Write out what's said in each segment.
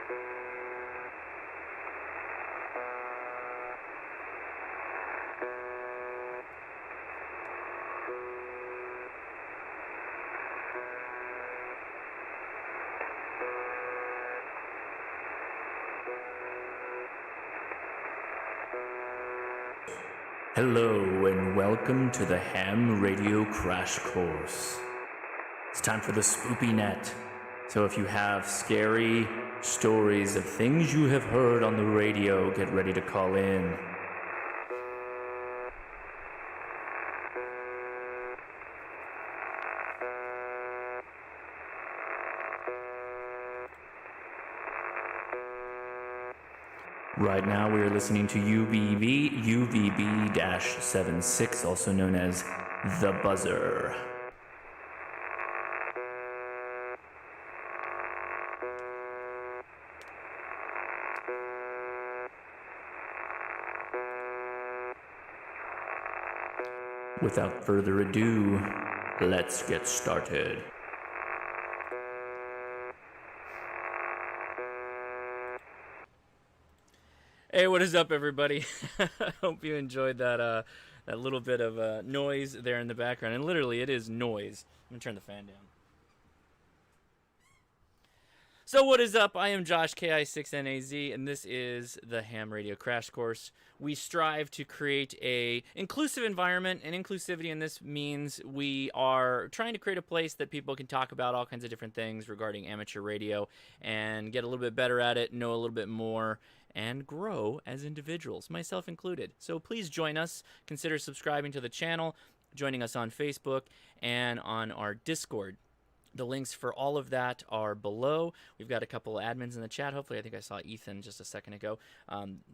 Hello and welcome to the Ham Radio Crash Course. It's time for the Spoopy Net. So if you have scary stories of things you have heard on the radio, get ready to call in. Right now we are listening to UVB-76, also known as The Buzzer. Without further ado, let's get started. Hey, what is up, everybody? I hope you enjoyed that little bit of noise there in the background. And literally, it is noise. I'm going to turn the fan down. So what is up? I am Josh, KI6NAZ, and this is the Ham Radio Crash Course. We strive to create a inclusive environment, and inclusivity in this means we are trying to create a place that people can talk about all kinds of different things regarding amateur radio and get a little bit better at it, know a little bit more, and grow as individuals, myself included. So please join us. Consider subscribing to the channel, joining us on Facebook, and on our Discord. The links for all of that are below. We've got a couple of admins in the chat. Hopefully, I think I saw Ethan just a second ago.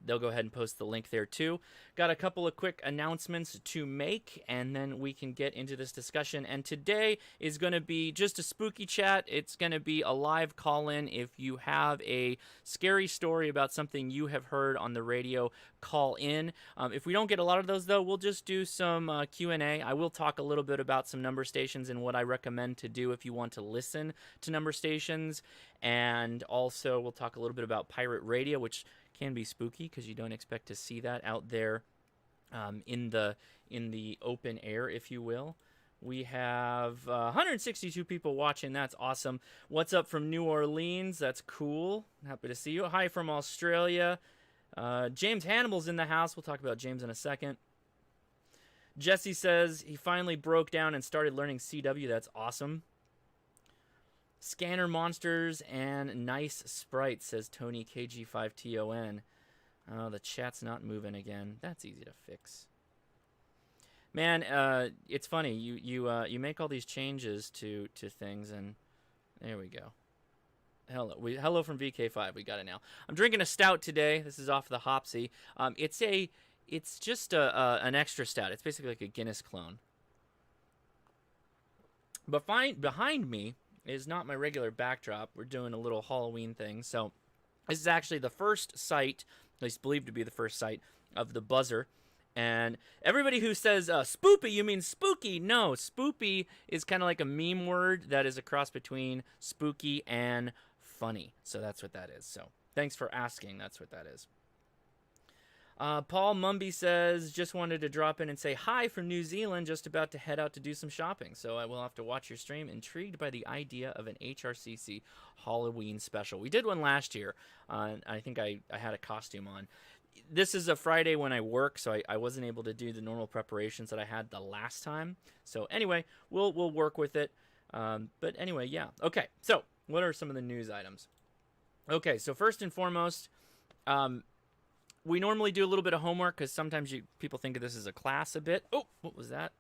They'll go ahead and post the link there too. Got a couple of quick announcements to make, and then we can get into this discussion. And today is going to be just a spooky chat. It's going to be a live call-in. If you have a scary story about something you have heard on the radio, call in. If we don't get a lot of those, though, we'll just do some Q&A. I will talk a little bit about some number stations and what I recommend to do if you want to listen to number stations, and also we'll talk a little bit about pirate radio, which can be spooky because you don't expect to see that out there in the open air, if you will. We have 162 people watching. That's awesome. What's up from New Orleans? That's cool. Happy to see you. Hi from Australia. James Hannibal's in the house. We'll talk about James in a second. Jesse says he finally broke down and started learning CW. That's awesome. Scanner monsters and nice sprites, says Tony KG5TON. Oh, the chat's not moving again. That's easy to fix. Man, it's funny. You make all these changes to things, and there we go. Hello from VK5. We got it now. I'm drinking a stout today. This is off the Hopsy. It's just an extra stout. It's basically like a Guinness clone. But behind me is not my regular backdrop. We're doing a little Halloween thing. So this is actually the first site, at least believed to be the first site, of the Buzzer. And everybody who says, spoopy, you mean spooky? No, spoopy is kind of like a meme word that is a cross between spooky and funny. So that's what that is. So thanks for asking. That's what that is. Paul Mumby says, just wanted to drop in and say hi from New Zealand, just about to head out to do some shopping. So I will have to watch your stream. Intrigued by the idea of an HRCC Halloween special. We did one last year. I think I had a costume on. This is a Friday when I work, so I wasn't able to do the normal preparations that I had the last time. So anyway, we'll work with it. But anyway, yeah. Okay, so what are some of the news items? Okay, so first and foremost, we normally do a little bit of homework because sometimes people think of this as a class a bit. Oh, what was that?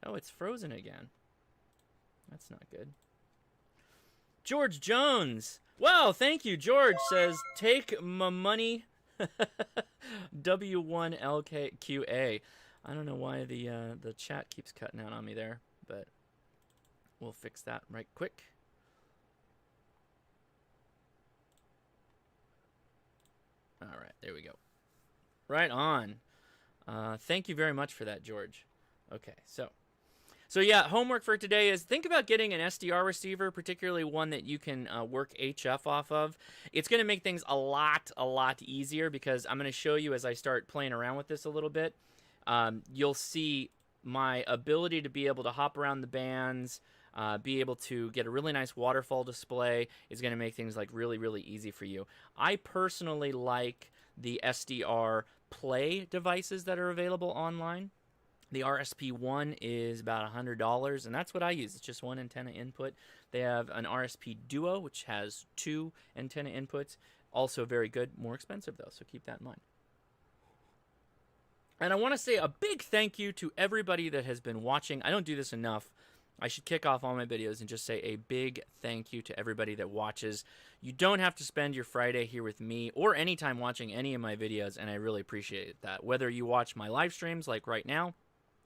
Oh, it's frozen again. That's not good. George Jones. Wow, thank you. George says, take my money. W1LKQA. I don't know why the chat keeps cutting out on me there, but we'll fix that right quick. All right, there we go. Right on. Thank you very much for that, George. Okay, so So yeah, homework for today is think about getting an SDR receiver, particularly one that you can work HF off of. It's going to make things a lot easier because I'm going to show you as I start playing around with this a little bit. You'll see my ability to be able to hop around the bands, be able to get a really nice waterfall display is going to make things like really easy for you. I personally like the SDR Play devices that are available online. The RSP1 is about $100, and that's what I use. It's just one antenna input. They have an RSP Duo, which has 2 antenna inputs. Also very good, more expensive though, so keep that in mind. And I want to say a big thank you to everybody that has been watching. I don't do this enough. I should kick off all my videos and just say a big thank you to everybody that watches. You don't have to spend your Friday here with me or any time watching any of my videos, and I really appreciate that. Whether you watch my live streams like right now,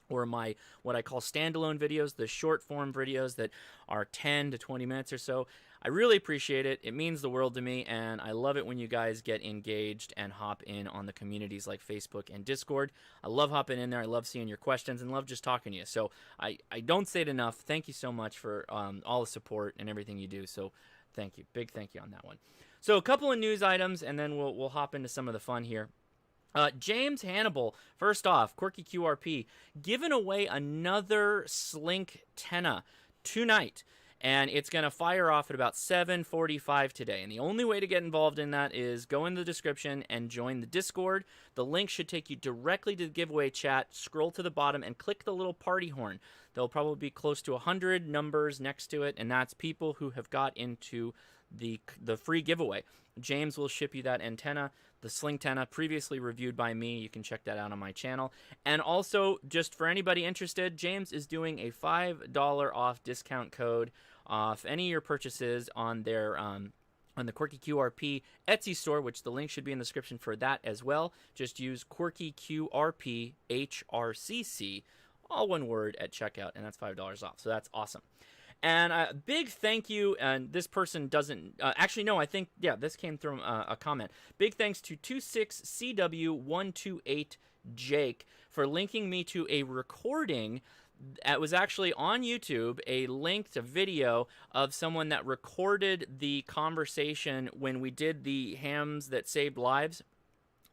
or my what I call standalone videos, the short form videos that are 10 to 20 minutes or so. I really appreciate it. It means the world to me, and I love it when you guys get engaged and hop in on the communities like Facebook and Discord. I love hopping in there. I love seeing your questions and love just talking to you. So I don't say it enough. Thank you so much for all the support and everything you do. So thank you. Big thank you on that one. So a couple of news items, and then we'll hop into some of the fun here. James Hannibal, first off, Quirky QRP, giving away another Slink Tenna tonight. And it's going to fire off at about 7:45 today. And the only way to get involved in that is go in the description and join the Discord. The link should take you directly to the giveaway chat. Scroll to the bottom and click the little party horn. There'll probably be close to 100 numbers next to it, and that's people who have got into the free giveaway. James will ship you that antenna, the Slink Tenna, previously reviewed by me. You can check that out on my channel. And also, just for anybody interested, James is doing a $5 off discount code off any of your purchases on their on the Quirky QRP Etsy store, which the link should be in the description for that as well. Just use Quirky QRP HRCC, all one word, at checkout, and that's $5 off. So that's awesome. And a big thank you, and this person doesn't, actually, no, I think, yeah, this came through a comment. Big thanks to 26CW128 Jake for linking me to a recording that was actually on YouTube, a linked video of someone that recorded the conversation when we did the hams that saved lives.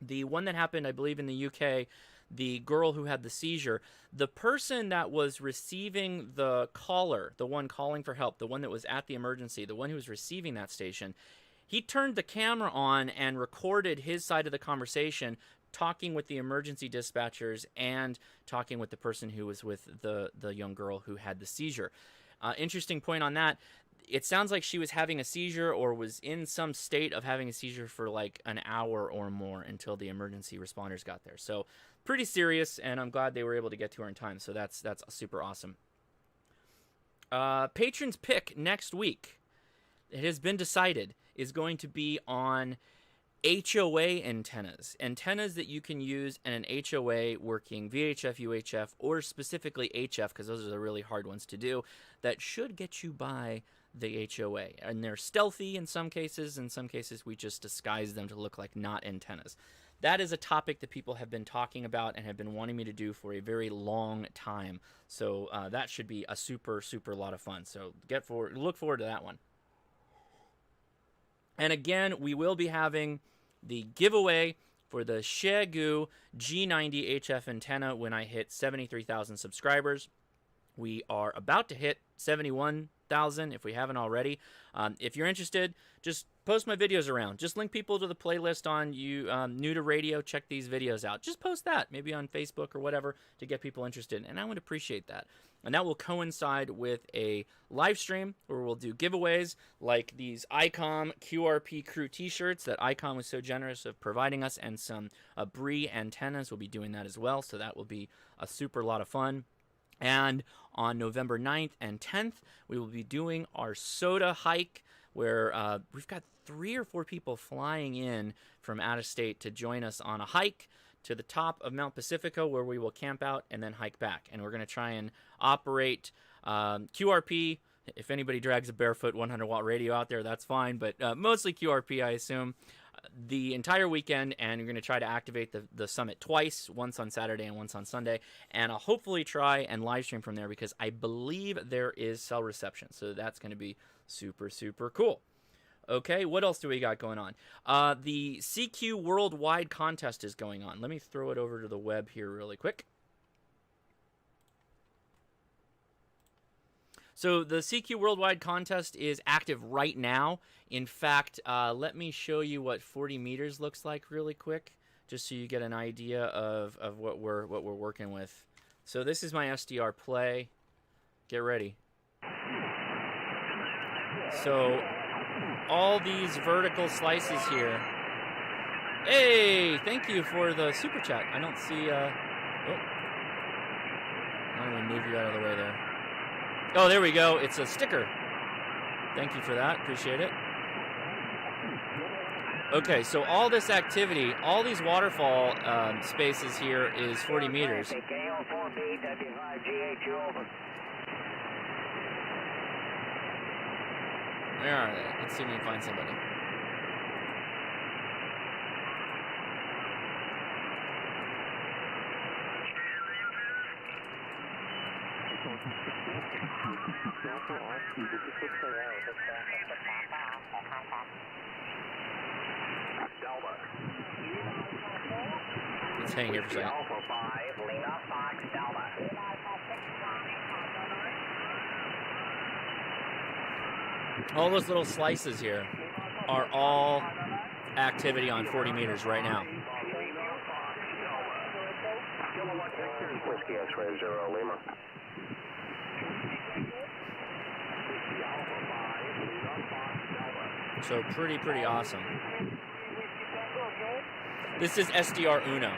The one that happened, I believe, in the UK, the girl who had the seizure, the person that was receiving the caller, the one calling for help, the one that was at the emergency, the one who was receiving that station, he turned the camera on and recorded his side of the conversation, talking with the emergency dispatchers and talking with the person who was with the young girl who had the seizure. Interesting point on that. It sounds like she was having a seizure or was in some state of having a seizure for like an hour or more until the emergency responders got there. So pretty serious, and I'm glad they were able to get to her in time. So that's super awesome. Patron's pick next week, it has been decided, is going to be on HOA antennas. Antennas that you can use in an HOA working VHF, UHF, or specifically HF, because those are the really hard ones to do, that should get you by the HOA. And they're stealthy in some cases. In some cases, we just disguise them to look like not antennas. That is a topic that people have been talking about and have been wanting me to do for a very long time. So that should be a super lot of fun. So look forward to that one. And again, we will be having the giveaway for the Xiegu G90 HF antenna when I hit 73,000 subscribers. We are about to hit 71,000 if we haven't already. If you're interested, just post my videos around. Just link people to the playlist on New to Radio. Check these videos out. Just post that, maybe on Facebook or whatever, to get people interested. And I would appreciate that. And that will coincide with a live stream where we'll do giveaways like these ICOM QRP crew t-shirts that ICOM was so generous of providing us, and some Beme antennas. We'll be doing that as well. So that will be a super lot of fun. And on November 9th and 10th, we will be doing our soda hike, where we've got 3 or 4 people flying in from out of state to join us on a hike to the top of Mount Pacifico, where we will camp out and then hike back. And we're going to try and operate QRP. If anybody drags a barefoot 100-watt radio out there, that's fine, but mostly QRP, I assume. the entire weekend, and you're going to try to activate the summit twice, once on Saturday and once on Sunday, and I'll hopefully try and live stream from there because I believe there is cell reception, so that's going to be super, super cool. Okay, what else do we got going on? The CQ Worldwide contest is going on. Let me throw it over to the web here really quick. So the CQ Worldwide contest is active right now. In fact, let me show you what 40 meters looks like really quick, just so you get an idea of what we're working with. So this is my SDR play. Get ready. So all these vertical slices here. Hey, thank you for the super chat. I don't see. Oh, I'm gonna move you out of the way there. Oh, there we go. It's a sticker. Thank you for that. Appreciate it. Okay, so all this activity, all these waterfall spaces here is 40 meters. Where are they? Let's see if we can find somebody. Let's hang here for a second. All those little slices here are all activity on 40 meters right now. So pretty awesome. This is SDR Uno.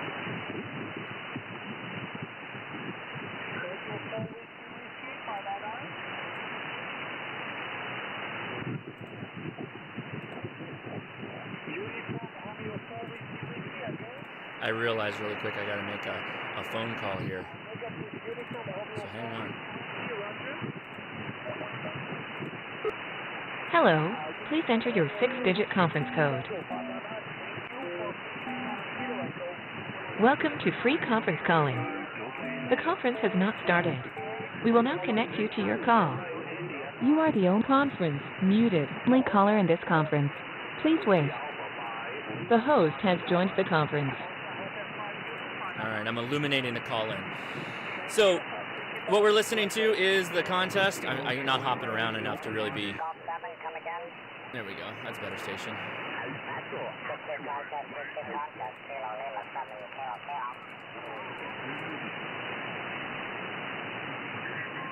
I realized really quick I gotta make a phone call here. So hang on. Hello. Please enter your 6-digit conference code. Welcome to free conference calling. The conference has not started. We will now connect you to your call. You are the only conference muted. Only caller in this conference. Please wait. The host has joined the conference. All right, I'm illuminating the call-in. So, what we're listening to is the contest. I'm not hopping around enough to really be... There we go. That's a better station.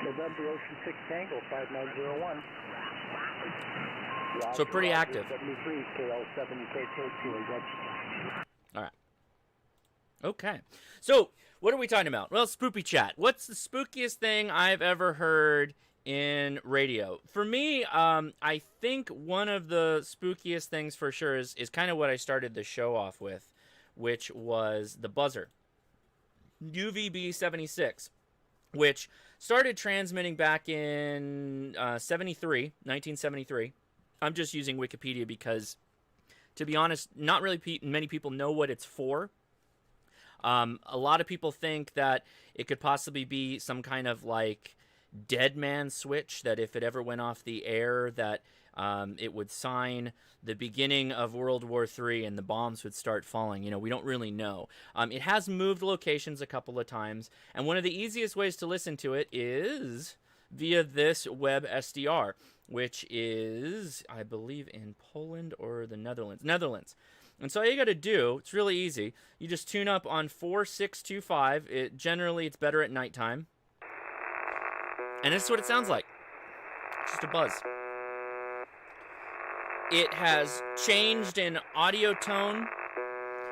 November Ocean 6 Tango 5901. So pretty active. 73 KL7 UK2. All right. Okay. So what are we talking about? Well, spoopy chat. What's the spookiest thing I've ever heard in radio? For me, I think one of the spookiest things for sure is kind of what I started the show off with, which was the buzzer. UVB-76, which started transmitting back in 1973. I'm just using Wikipedia because, to be honest, not really many people know what it's for. A lot of people think that it could possibly be some kind of like dead man switch, that if it ever went off the air, that it would sign the beginning of World War III and the bombs would start falling. You know, we don't really know. It has moved locations a couple of times, and one of the easiest ways to listen to it is via this web SDR, which is, I believe, in Poland or the Netherlands. And so all you got to do, it's really easy. You just tune up on 4625. Generally, it's better at nighttime. And this is what it sounds like. Just a buzz. It has changed in audio tone.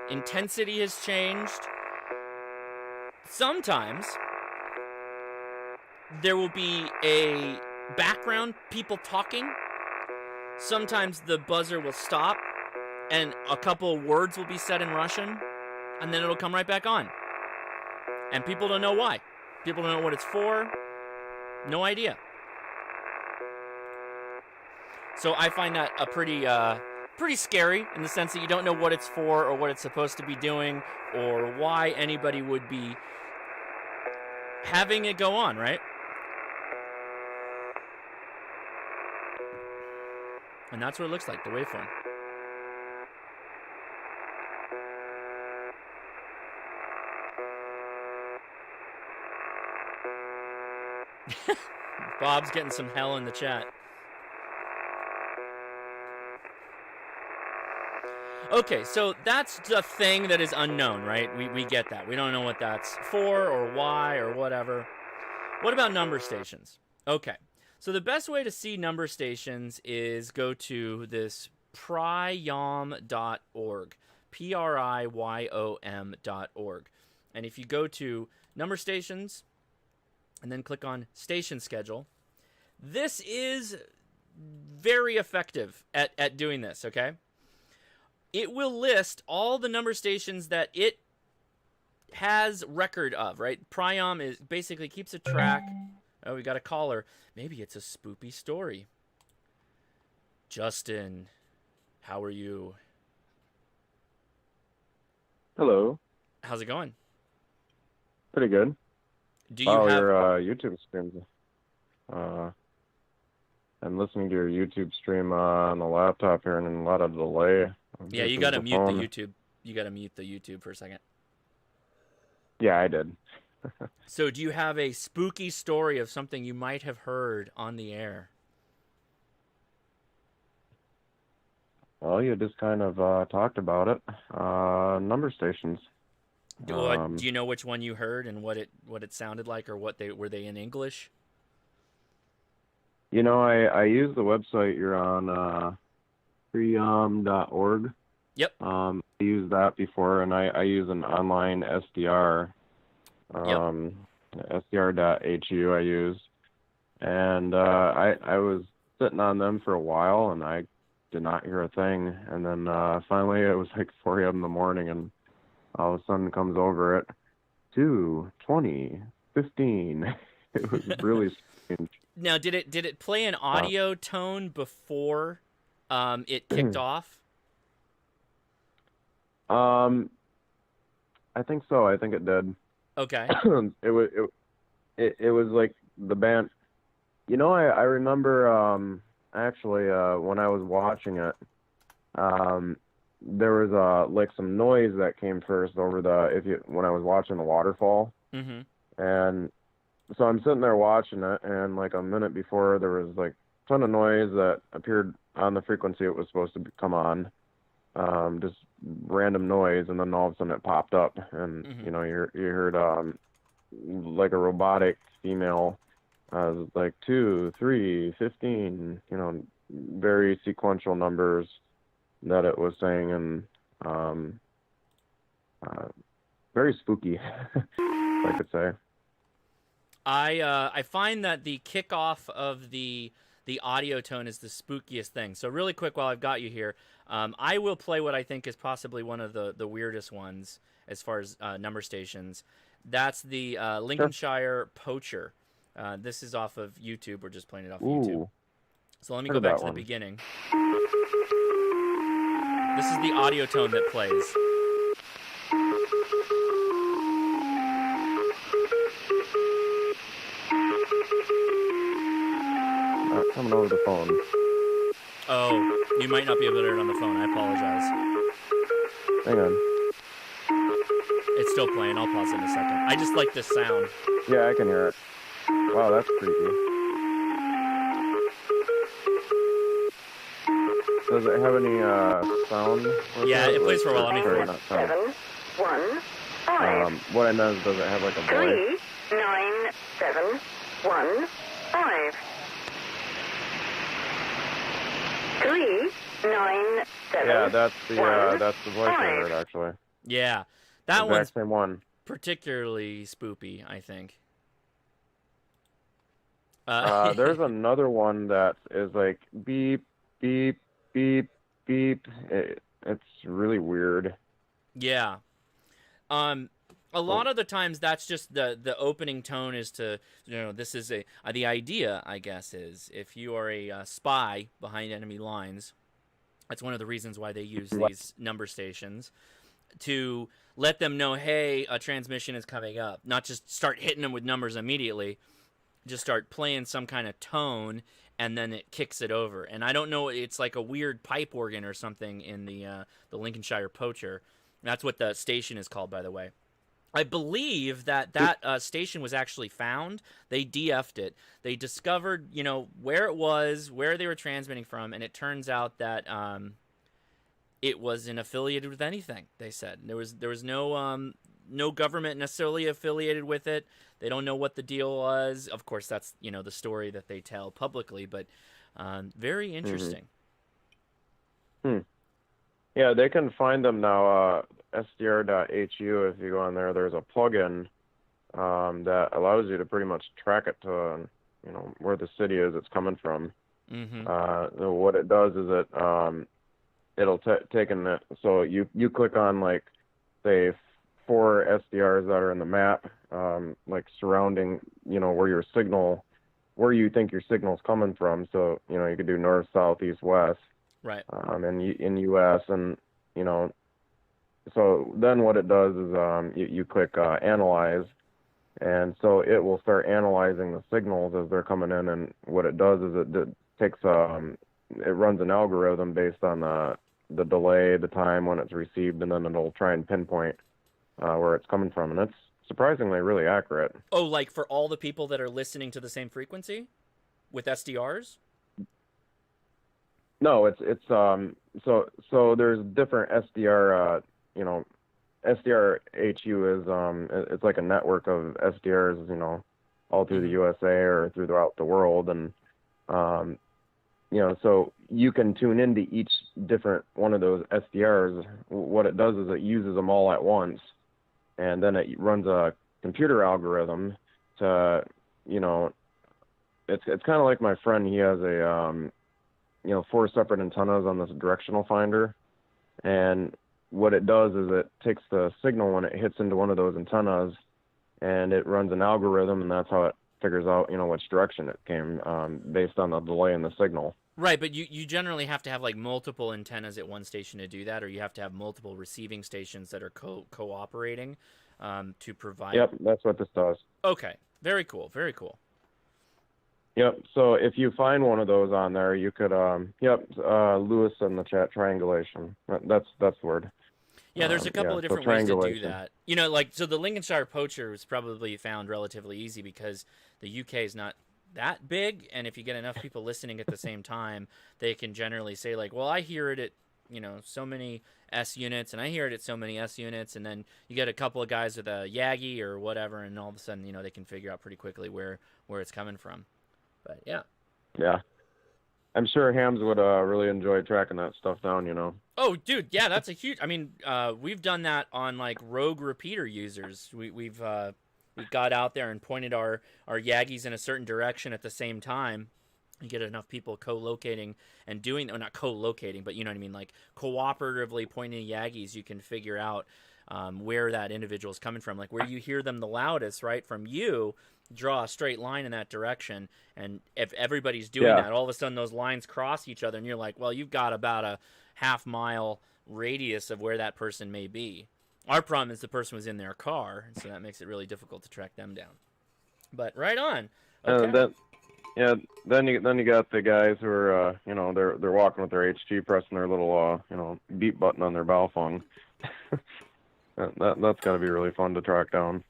Intensity has changed. Sometimes there will be a background, people talking. Sometimes the buzzer will stop and a couple of words will be said in Russian, and then it'll come right back on. And people don't know why. People don't know what it's for. No idea. So I find that a pretty pretty scary in the sense that you don't know what it's for or what it's supposed to be doing or why anybody would be having it go on, right? And that's what it looks like, the waveform. Bob's getting some hell in the chat. Okay, so that's the thing that is unknown, right? We get that. We don't know what that's for or why or whatever. What about number stations? Okay, so the best way to see number stations is go to this priom.org, priym.org. And if you go to number stations and then click on station schedule, this is very effective at doing this, okay? It will list all the number stations that it has record of, right? Priom is basically keeps a track. Oh, we got a caller. Maybe it's a spoopy story. Justin, how are you? Hello. How's it going? Pretty good. Do you have your YouTube streams? I'm listening to your YouTube stream on the laptop here, and a lot of delay. Yeah, you got to mute the YouTube. You got to mute the YouTube for a second. Yeah, I did. So do you have a spooky story of something you might have heard on the air? Well, you just kind of talked about it. Number stations. Do you know which one you heard and what it sounded like, or were they in English? You know, I use the website you're on, priom.org. Yep. I used that before, and I use an online SDR. SDR.hu I used. And I was sitting on them for a while, and I did not hear a thing. And then finally it was like 4 a.m. in the morning, and all of a sudden comes over at 2:20:15. It was really strange. Now, did it play an audio tone before it kicked off? I think so. I think it did. Okay. It was like the band. You know, I remember actually when I was watching it, there was like some noise that came first over when I was watching the waterfall. Mm-hmm. And so I'm sitting there watching it, and like a minute before, there was like a ton of noise that appeared on the frequency it was supposed to come on, just random noise, and then all of a sudden it popped up, and you know, you heard like a robotic female, like 2, 3, 15, you know, very sequential numbers that it was saying, and very spooky, I could say. I find that the kickoff of the audio tone is the spookiest thing. So really quick, while I've got you here, I will play what I think is possibly one of the weirdest ones as far as number stations. That's the Lincolnshire Poacher. This is off of YouTube. We're just playing it off YouTube. So let me go back to the beginning. This is the audio tone that plays. Not coming over the phone. Oh, you might not be able to hear it on the phone. I apologize. Hang on. It's still playing. I'll pause it in a second. I just like this sound. Yeah, I can hear it. Wow, that's creepy. Does it have any sound? Yeah, it plays for a while. Let me Sorry, hear not it. sound. 7, 1, 5. What I meant is, does it have like a voice? 3, 9, 7, 1, 5. 3, 9, 7. Yeah, that's the 1, voice I heard, actually. Yeah, that Exact one's same one. particularly spoopy, I think. There's another one that is like beep, beep, beep, beep. It's really weird. Yeah. A lot of the times that's just the opening tone is to, you know, this is the idea, I guess, is if you are a spy behind enemy lines, That's one of the reasons why they use these number stations, to let them know, hey, a transmission is coming up. Not just start hitting them with numbers immediately, just start playing some kind of tone, and then it kicks it over. And I don't know, it's like a weird pipe organ or something in the Lincolnshire Poacher. That's what the station is called, by the way. I believe that station was actually found. They DF'd it. They discovered, where it was, where they were transmitting from, and it turns out that it wasn't affiliated with anything. They said there was no government necessarily affiliated with it. They don't know what the deal was. Of course, that's the story that they tell publicly, but very interesting. Yeah, they can find them now. SDR.hu. If you go on there, there's a plugin that allows you to pretty much track it to where the city is it's coming from. What it does is it'll take in it. So you click on, like, say 4 SDRs that are in the map, like surrounding where you think your signal's coming from. So you could do north, south, east, west. Right. In U.S. and so then what it does is you click analyze, and so it will start analyzing the signals as they're coming in. And what it does is it takes it runs an algorithm based on the delay, the time when it's received, and then it'll try and pinpoint where it's coming from. And it's surprisingly really accurate. Oh, like for all the people that are listening to the same frequency with SDRs? No, it's so there's different SDR. SDRHU is it's like a network of SDRs, all through the USA or throughout the world, and so you can tune into each different one of those SDRs. What it does is it uses them all at once, and then it runs a computer algorithm to, it's kind of like my friend. He has a 4 separate antennas on this directional finder, and what it does is it takes the signal when it hits into one of those antennas, and it runs an algorithm, and that's how it figures out, which direction it came, based on the delay in the signal. Right, but you generally have to have like multiple antennas at one station to do that, or you have to have multiple receiving stations that are cooperating to provide. Yep, that's what this does. Okay, very cool, very cool. Yep. So if you find one of those on there, you could, Lewis in the chat, triangulation. That's the word. Yeah, there's a couple of different ways to do that. So the Lincolnshire Poacher was probably found relatively easy because the UK is not that big, and if you get enough people listening at the same time, they can generally say, like, well, I hear it at, so many S units, and I hear it at so many S units, and then you get a couple of guys with a Yagi or whatever, and all of a sudden, they can figure out pretty quickly where it's coming from. But yeah. Yeah. I'm sure Hams would really enjoy tracking that stuff down, Oh, dude, yeah, that's a huge. I mean, we've done that on like rogue repeater users. We've got out there and pointed our Yagis in a certain direction at the same time. You get enough people co-locating and doing, or not co-locating, but you know what I mean, like cooperatively pointing Yagis, you can figure out where that individual is coming from. Like where you hear them the loudest, right, from you, draw a straight line in that direction, and if everybody's doing that, all of a sudden those lines cross each other, and you're like, well, you've got about a half-mile radius of where that person may be. Our problem is the person was in their car, and so that makes it really difficult to track them down. But right on. Okay. Then you got the guys who are they're walking with their HT pressing their little beep button on their Baofeng. That's got to be really fun to track down.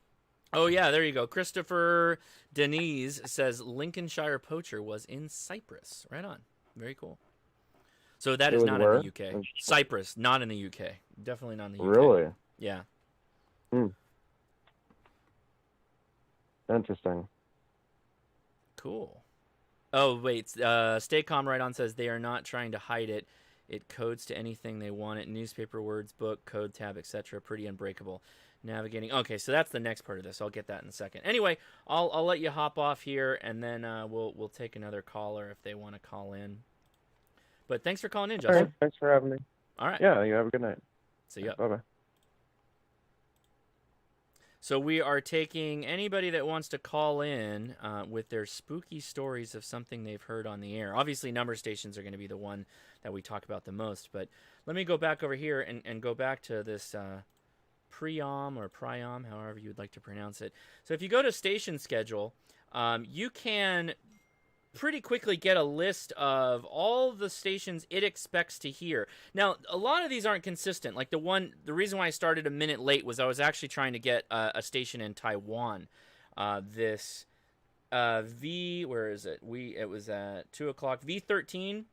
Oh, yeah, there you go. Christopher Denise says Lincolnshire Poacher was in Cyprus. Right on. Very cool. So that is not in the UK. Cyprus, not in the UK. Definitely not in the UK. Really? Yeah. Interesting. Cool. Oh, wait. Stay Calm Right On says they are not trying to hide it. It codes to anything they want it. Newspaper, words, book, code, tab, etc. Pretty unbreakable. Navigating. Okay, so that's the next part of this. I'll get that in a second. Anyway, I'll let you hop off here, and then we'll take another caller if they want to call in. But thanks for calling in, Justin. All right, thanks for having me. All right. Yeah, you have a good night. See ya. Bye-bye. So we are taking anybody that wants to call in with their spooky stories of something they've heard on the air. Obviously, number stations are going to be the one that we talk about the most. But let me go back over here and go back to this Priam or Priam, however you would like to pronounce it. So if you go to station schedule, you can pretty quickly get a list of all the stations it expects to hear. Now, a lot of these aren't consistent. Like the reason why I started a minute late was I was actually trying to get a station in Taiwan. This where is it? It was at 2 o'clock, V13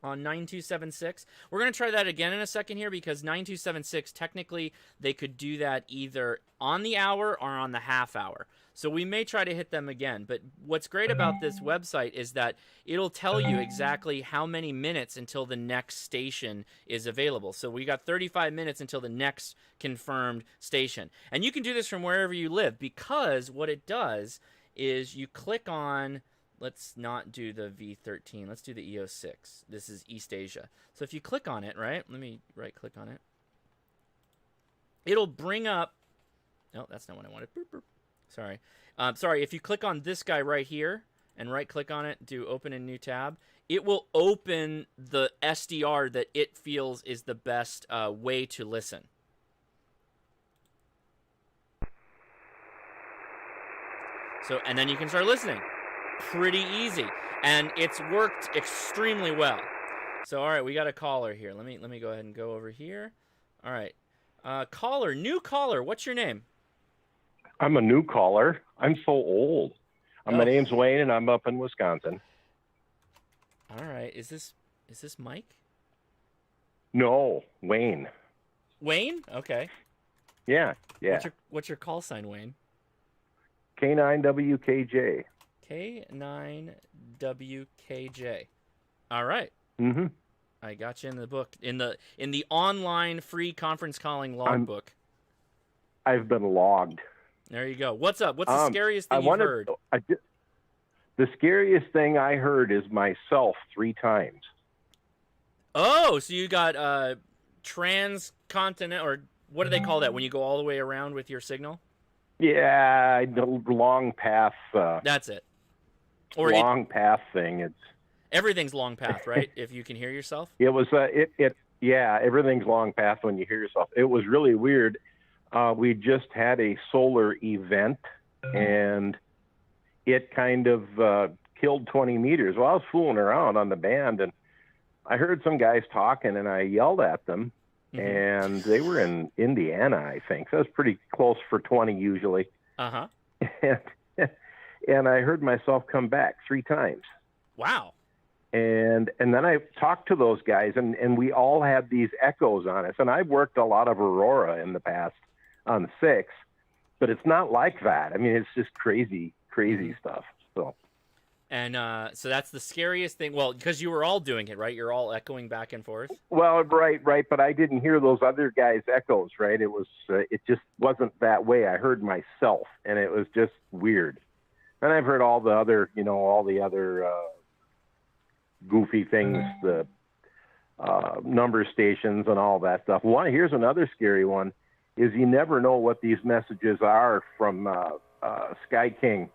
on 9276. We're going to try that again in a second here because 9276, technically, they could do that either on the hour or on the half hour. So we may try to hit them again. But what's great about this website is that it'll tell you exactly how many minutes until the next station is available. So we got 35 minutes until the next confirmed station. And you can do this from wherever you live because what it does is you click on, let's not do the V13. Let's do the EO6. This is East Asia. So if you click on it, right? Let me right-click on it. It'll bring up... No, that's not what I wanted. Boop, boop. Sorry. Sorry, if you click on this guy right here and right-click on it, do open a new tab, it will open the SDR that it feels is the best way to listen. So, and then you can start listening. Pretty easy. And it's worked extremely well. So, all right, we got a caller here. Let me go ahead and go over here. All right. New caller, what's your name? I'm a new caller. I'm so old. Oh. My name's Wayne, and I'm up in Wisconsin. All right. Is this Mike? No, Wayne. Wayne? Okay. Yeah. What's your call sign, Wayne? K9WKJ. K9WKJ. All right. Mm-hmm. I got you in the book in the online free conference calling logbook. I've been logged. There you go. What's up? What's the scariest thing you've heard? The scariest thing I heard is myself 3 times. Oh, so you got transcontinental, or what do they call that when you go all the way around with your signal? Yeah, the long path. That's it. Or long path thing. Everything's long path, right? If you can hear yourself. It was yeah, everything's long path when you hear yourself. It was really weird. We just had a solar event, and it kind of killed 20 meters. Well, I was fooling around on the band, and I heard some guys talking, and I yelled at them, and they were in Indiana, I think. So it was pretty close for 20 usually. Uh-huh. And I heard myself come back 3 times. Wow. And then I talked to those guys, and we all had these echoes on us. And I've worked a lot of Aurora in the past on 6, but it's not like that. I mean, it's just crazy stuff. So. And so that's the scariest thing. Well, because you were all doing it, right? You're all echoing back and forth. Well, right. But I didn't hear those other guys' echoes, right? It was, it just wasn't that way. I heard myself, and it was just weird. And I've heard all the other, goofy things, the number stations and all that stuff. Here's another scary one, is you never know what these messages are from Sky King,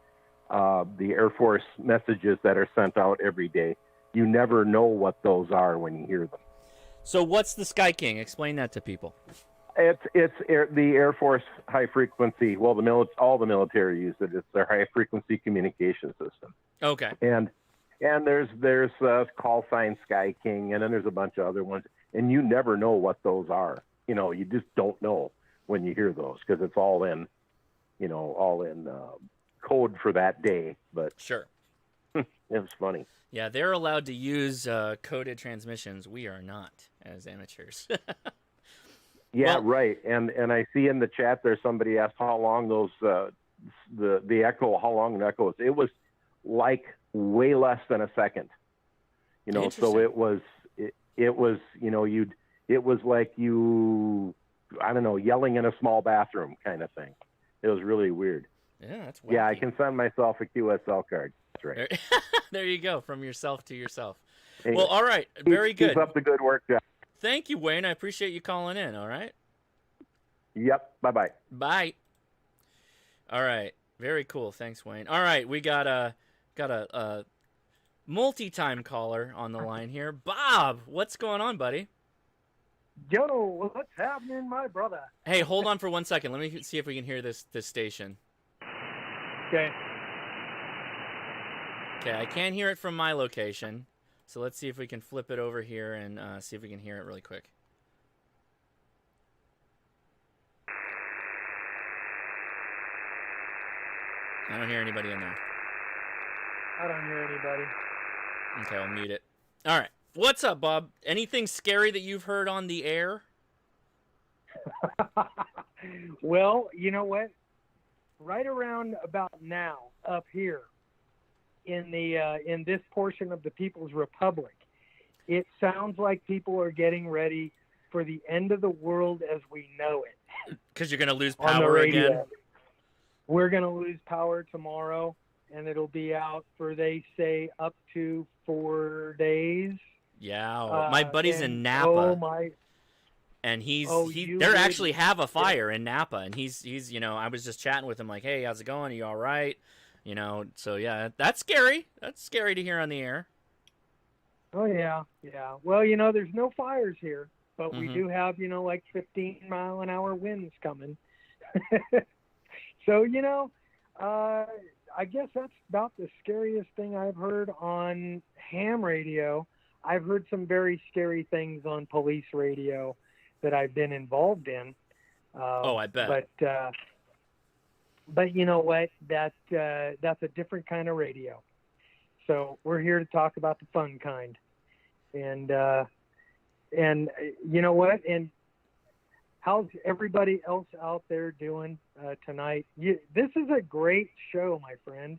the Air Force messages that are sent out every day. You never know what those are when you hear them. So what's the Sky King? Explain that to people. It's the Air Force high frequency. Well, all the military use it. It's their high frequency communication system. Okay. And there's call sign Sky King, and then there's a bunch of other ones, and you never know what those are. You just don't know when you hear those because it's all in code for that day. But sure, it was funny. Yeah, they're allowed to use coded transmissions. We are not, as amateurs. Yeah, well, right. And I see in the chat there somebody asked how long those the echo, how long an echo is. It was like way less than a second. So it was like you, I don't know, yelling in a small bathroom kind of thing. It was really weird. Yeah, that's wacky. Yeah, I can send myself a QSL card. That's right. There you go, from yourself to yourself. Hey, well, all right, very good. Keep up the good work, John. Thank you, Wayne. I appreciate you calling in, all right? Yep, bye-bye. Bye. All right. Very cool. Thanks, Wayne. All right, we got a multi-time caller on the line here. Bob, what's going on, buddy? Yo, what's happening, my brother? Hey, hold on for 1 second. Let me see if we can hear this station. Okay. Okay, I can't hear it from my location, so let's see if we can flip it over here and see if we can hear it really quick. I don't hear anybody in there. I don't hear anybody. Okay, I'll mute it. All right. What's up, Bob? Anything scary that you've heard on the air? Well, you know what? Right around about now, up here in this portion of the People's Republic, it sounds like people are getting ready for the end of the world as we know it. Because you're going to lose On the power radio. again? We're going to lose power tomorrow, and it'll be out for, they say, up to 4 days. Yeah. My buddy's in Napa. Oh, my. And you they would- actually have a fire in Napa, and he's I was just chatting with him like, hey, how's it going? Are you all right? So yeah, that's scary. That's scary to hear on the air. Oh, yeah, yeah. Well, there's no fires here, but we do have, like 15-mile-an-hour winds coming. So, I guess that's about the scariest thing I've heard on ham radio. I've heard some very scary things on police radio that I've been involved in. I bet. But you know what? That's a different kind of radio. So we're here to talk about the fun kind. And you know what? And how's everybody else out there doing tonight? This is a great show, my friend.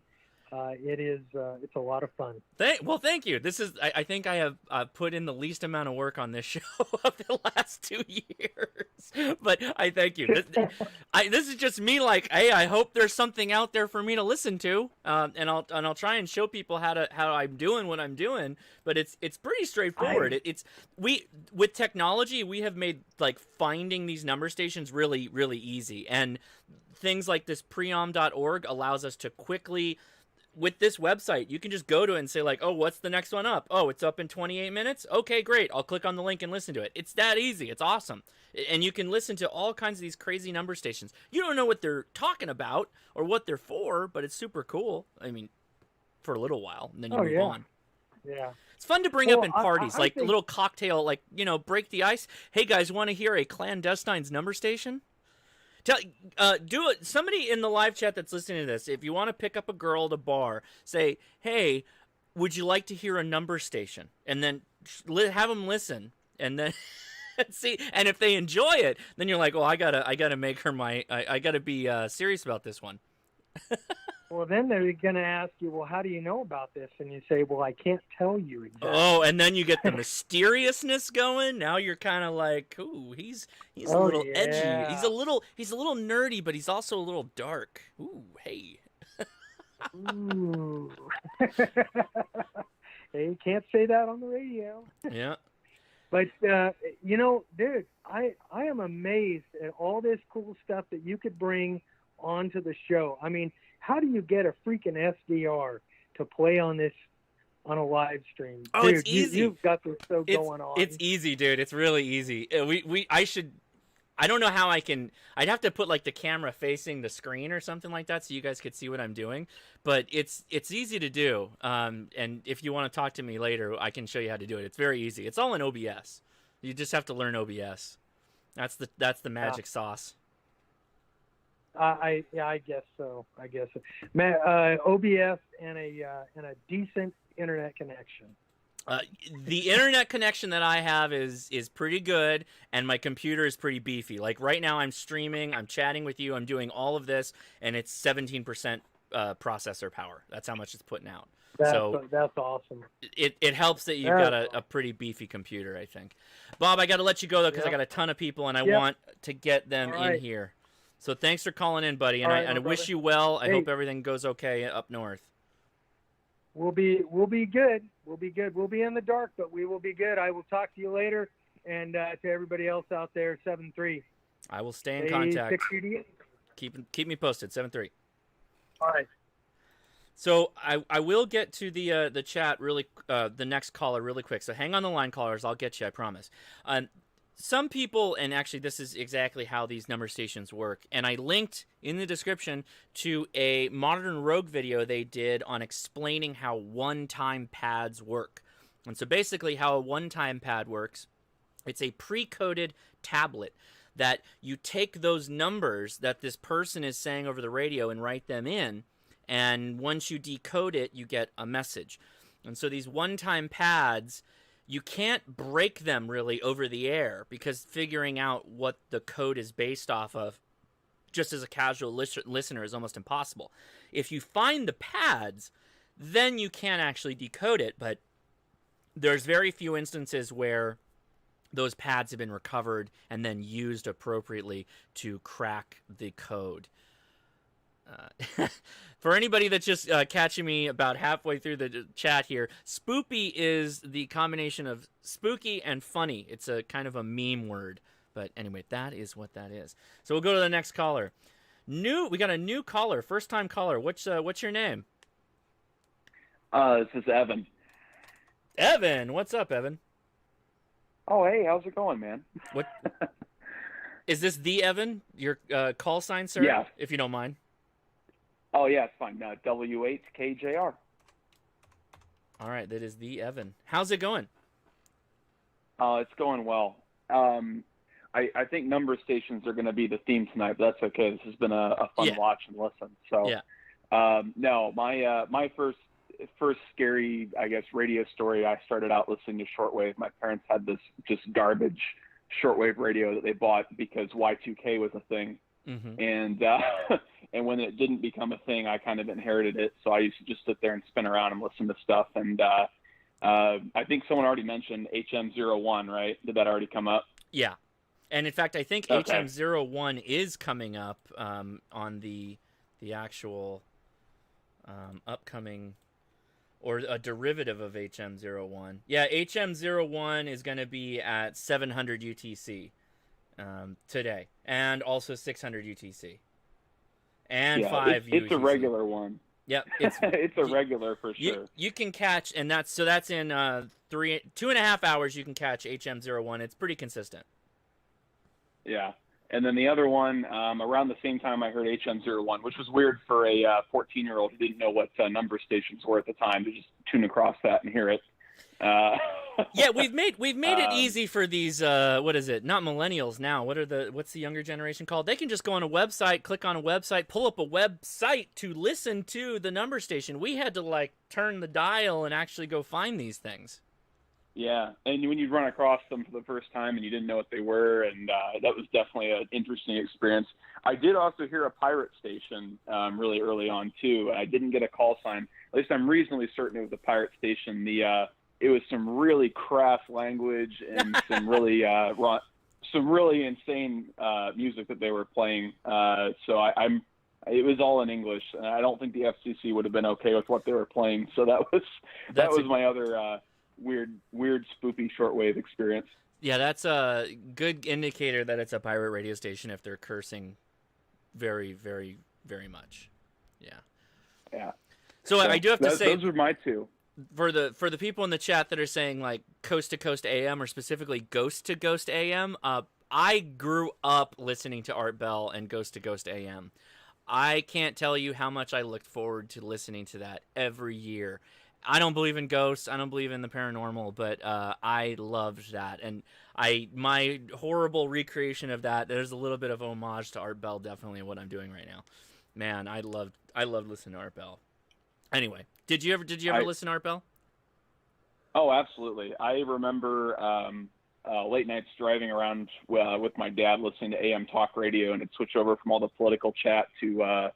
It is. It's a lot of fun. Thank you. This is. I think I have put in the least amount of work on this show of the last 2 years. But I thank you. This is just me. Like, hey, I hope there's something out there for me to listen to, and I'll try and show people how I'm doing what I'm doing. But it's pretty straightforward. With technology, we have made like finding these number stations really really easy, and things like this preom.org allows us to quickly. With this website, you can just go to it and say like, oh, what's the next one up? Oh, it's up in 28 minutes. Okay, great. I'll click on the link and listen to it. It's that easy. It's awesome. And you can listen to all kinds of these crazy number stations. You don't know what they're talking about or what they're for, but it's super cool. I mean, for a little while, and then you move on. Yeah. It's fun to bring up in I parties, like think... a little cocktail, like, break the ice. Hey, guys, want to hear a clandestine's number station? Do it. Somebody in the live chat that's listening to this, if you want to pick up a girl at a bar, say, "Hey, would you like to hear a number station?" And then have them listen, and then see. And if they enjoy it, then you're like, "Oh, I gotta make her my. I gotta be serious about this one." Well, then they're going to ask you, well, how do you know about this? And you say, well, I can't tell you exactly. Oh, and then you get the mysteriousness going. Now you're kind of like, ooh, he's a little edgy. He's a little nerdy, but he's also a little dark. Ooh, hey. Ooh. Hey, you can't say that on the radio. Yeah. But, dude, I am amazed at all this cool stuff that you could bring onto the show. I mean, how do you get a freaking SDR to play on a live stream? Oh, dude, it's easy. You've got this show going on. It's easy, dude. It's really easy. I don't know how I'd have to put like the camera facing the screen or something like that so you guys could see what I'm doing. But it's easy to do. And if you want to talk to me later, I can show you how to do it. It's very easy. It's all in OBS. You just have to learn OBS. That's the magic sauce. I guess so. OBS and a decent internet connection. The internet connection that I have is pretty good, and my computer is pretty beefy. Like right now, I'm streaming, I'm chatting with you, I'm doing all of this, and it's 17% processor power. That's how much it's putting out. That's awesome. It helps that you've got a pretty beefy computer, I think. Bob, I got to let you go though because I got a ton of people, and I want to get them in here. So thanks for calling in, buddy, and I wish you well. I hope everything goes okay up north. We'll be good. We'll be good. We'll be in the dark, but we will be good. I will talk to you later, and to everybody else out there, 7-3. I will stay in contact. Keep me posted, 7-3. 5. So I will get to the chat the next caller really quick. So hang on the line, callers. I'll get you. I promise. Some people, and actually this is exactly how these number stations work. And I linked in the description to a Modern Rogue video they did on explaining how one-time pads work. And so basically how a one-time pad works, it's a pre-coded tablet that you take those numbers that this person is saying over the radio and write them in. And once you decode it, you get a message. And so these one-time pads, you can't break them really over the air because figuring out what the code is based off of just as a casual listener is almost impossible. If you find the pads, then you can actually decode it, but there's very few instances where those pads have been recovered and then used appropriately to crack the code. For anybody that's just catching me about halfway through the chat here, spoopy is the combination of spooky and funny. It's a kind of a meme word. But anyway, that is what that is. So we'll go to the next caller. We got a new caller, first-time caller. What's your name? This is Evan. Evan, what's up, Evan? Oh, hey, how's it going, man? What is this? The Evan, your call sign, sir? Yeah. If you don't mind. Oh, yeah, it's fine. W8KJR. All right, that is the Evan. How's it going? It's going well. I think number stations are going to be the theme tonight, but that's okay. This has been a fun watch and listen. So, no, my first scary, I guess, radio story, I started out listening to shortwave. My parents had this just garbage shortwave radio that they bought because Y2K was a thing. Mm-hmm. And when it didn't become a thing, I kind of inherited it. So I used to just sit there and spin around and listen to stuff. And I think someone already mentioned HM01, right? Did that already come up? Yeah. And in fact, I think Okay. HM01 is coming up on the actual upcoming, or a derivative of HM01. Yeah, HM01 is going to be at 700 UTC today, and also 600 UTC, and 5 UTC. It's a regular one. Yep, it's a regular for sure. You can catch, and that's in 2.5 hours. You can catch HM01. It's pretty consistent. Yeah. And then the other one, around the same time I heard HM01, which was weird for a 14-year-old who didn't know what number stations were at the time to just tune across that and hear it. Yeah, we've made it easy for these what is it? Not millennials now. What's the younger generation called? They can just go on a website, click on a website, pull up a website to listen to the number station. We had to turn the dial and actually go find these things. Yeah, and when you'd run across them for the first time and you didn't know what they were, and that was definitely an interesting experience. I did also hear a pirate station really early on, too. I didn't get a call sign. At least I'm reasonably certain it was a pirate station. It was some really crass language and some really insane music that they were playing. So it was all in English, and I don't think the FCC would have been okay with what they were playing. So that was my other weird spoopy shortwave experience. Yeah, that's a good indicator that it's a pirate radio station if they're cursing very, very, very much. Yeah. So I do have to say, those are my two. For the people in the chat that are saying Coast to Coast AM or specifically Ghost to Ghost AM, I grew up listening to Art Bell and Ghost to Ghost AM. I can't tell you how much I looked forward to listening to that every year. I don't believe in ghosts. I don't believe in the paranormal, but I loved that. And my horrible recreation of that, there's a little bit of homage to Art Bell, definitely, in what I'm doing right now. Man, I loved listening to Art Bell. Anyway, did you ever listen to Art Bell? Oh, absolutely. I remember late nights driving around with my dad listening to AM talk radio, and it'd switch over from all the political chat to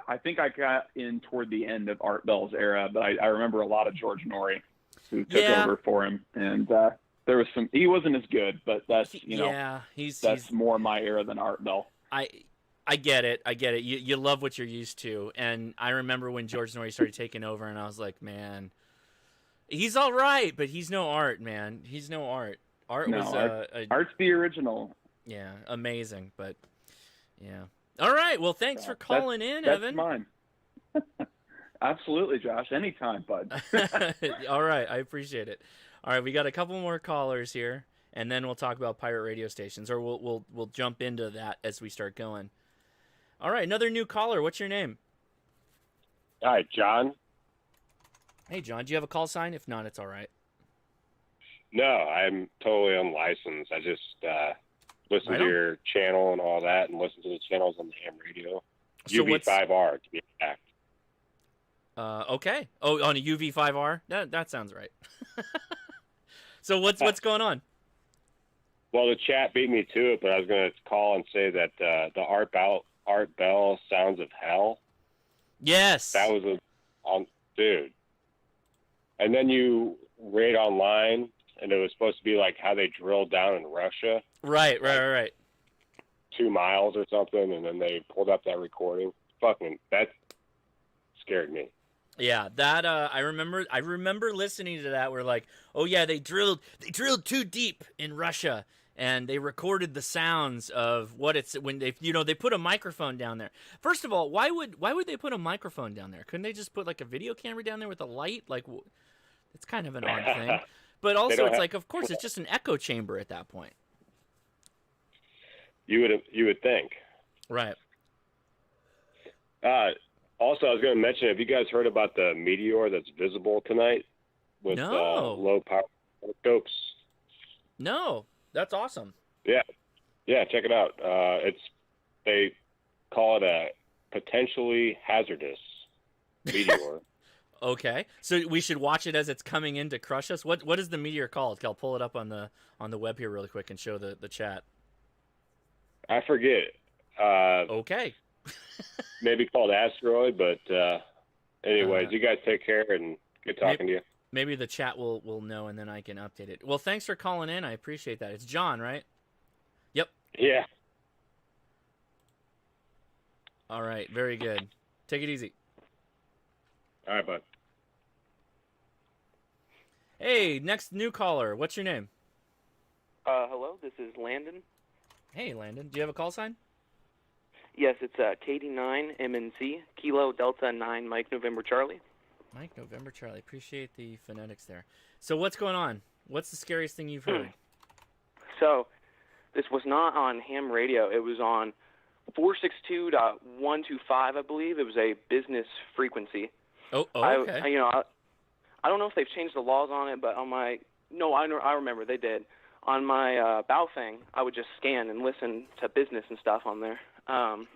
I think I got in toward the end of Art Bell's era, but I remember a lot of George Norrie who took over for him, and there was he wasn't as good, but that's he's more my era than Art Bell. I get it. You love what you're used to, and I remember when George Norrie started taking over, and I was like, man, he's all right, but he's no Art, man. He's no Art. Art's the original. Yeah, amazing, but yeah. All right. Well, thanks for calling in, Evan. That's mine. Absolutely, Josh. Anytime, bud. All right. I appreciate it. All right. We got a couple more callers here, and then we'll talk about pirate radio stations, or we'll jump into that as we start going. All right. Another new caller. What's your name? Hi, John. Hey, John. Do you have a call sign? If not, it's all right. No, I'm totally unlicensed. I just listen Right to on. your channel and all that, and listen to the channels on the ham radio. So what's- UV5R to be exact. Okay. Oh, on a UV5R? That sounds right. So what's going on? Well, the chat beat me to it, but I was going to call and say that the Art Bell Sounds of Hell. Yes. That was dude. And then you read online, and it was supposed to be like how they drilled down in Russia. Right. 2 miles or something, and then they pulled up that recording. Fucking, that scared me. Yeah, that I remember listening to that. We're like, oh yeah, they drilled too deep in Russia, and they recorded the sounds of what it's when they they put a microphone down there. First of all, why would they put a microphone down there? Couldn't they just put like a video camera down there with a light? Like, it's kind of an odd thing. But also, it's like, of course, it's just an echo chamber at that point. You would think. Right. Also, I was going to mention, have you guys heard about the meteor that's visible tonight with No. low power telescopes? No, that's awesome. Yeah, check it out. They call it a potentially hazardous meteor. Okay, so we should watch it as it's coming in to crush us. What is the meteor called? I'll pull it up on the web here really quick and show the chat. I forget. Okay. Maybe called asteroid, but anyways, you guys take care and good talking to you. Maybe the chat will know, and then I can update it. Well, thanks for calling in. I appreciate that. It's John, right? Yep. Yeah. All right. Very good. Take it easy. All right, bud. Hey, next new caller. What's your name? Hello, this is Landon. Hey, Landon. Do you have a call sign? Yes, it's KD9 MNC, Kilo Delta 9 Mike November Charlie. Mike November Charlie. Appreciate the phonetics there. So what's going on? What's the scariest thing you've heard? So, this was not on ham radio. It was on 462.125, I believe. It was a business frequency. Oh, okay. I don't know if they've changed the laws on it, but on my I remember they did. On my Baofeng, I would just scan and listen to business and stuff on there. And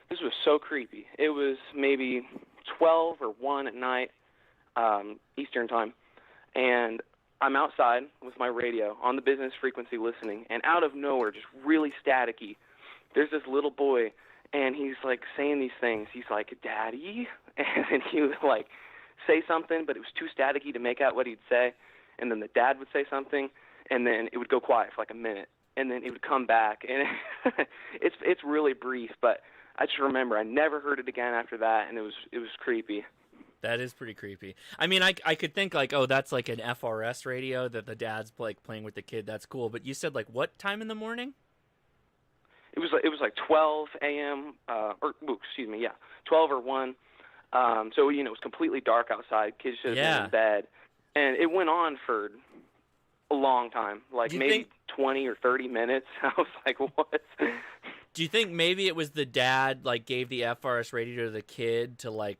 this was so creepy. It was maybe 12 or 1 at night, Eastern time, and I'm outside with my radio on the business frequency listening, and out of nowhere, just really staticky, there's this little boy, and he's like saying these things. He's like, "Daddy," and he would like say something, but it was too staticky to make out what he'd say, and then the dad would say something, and then it would go quiet for like a minute. And then it would come back, and it's really brief. But I just remember I never heard it again after that, and it was creepy. That is pretty creepy. I mean, I could think like, oh, that's like an FRS radio that the dad's like playing with the kid. That's cool. But you said like what time in the morning? It was like 12 a.m. 12 or 1. So it was completely dark outside. Kids should have been in bed, and it went on for a long time, like maybe 20 or 30 minutes. I was like, what? Do you think maybe it was the dad like gave the FRS radio to the kid to like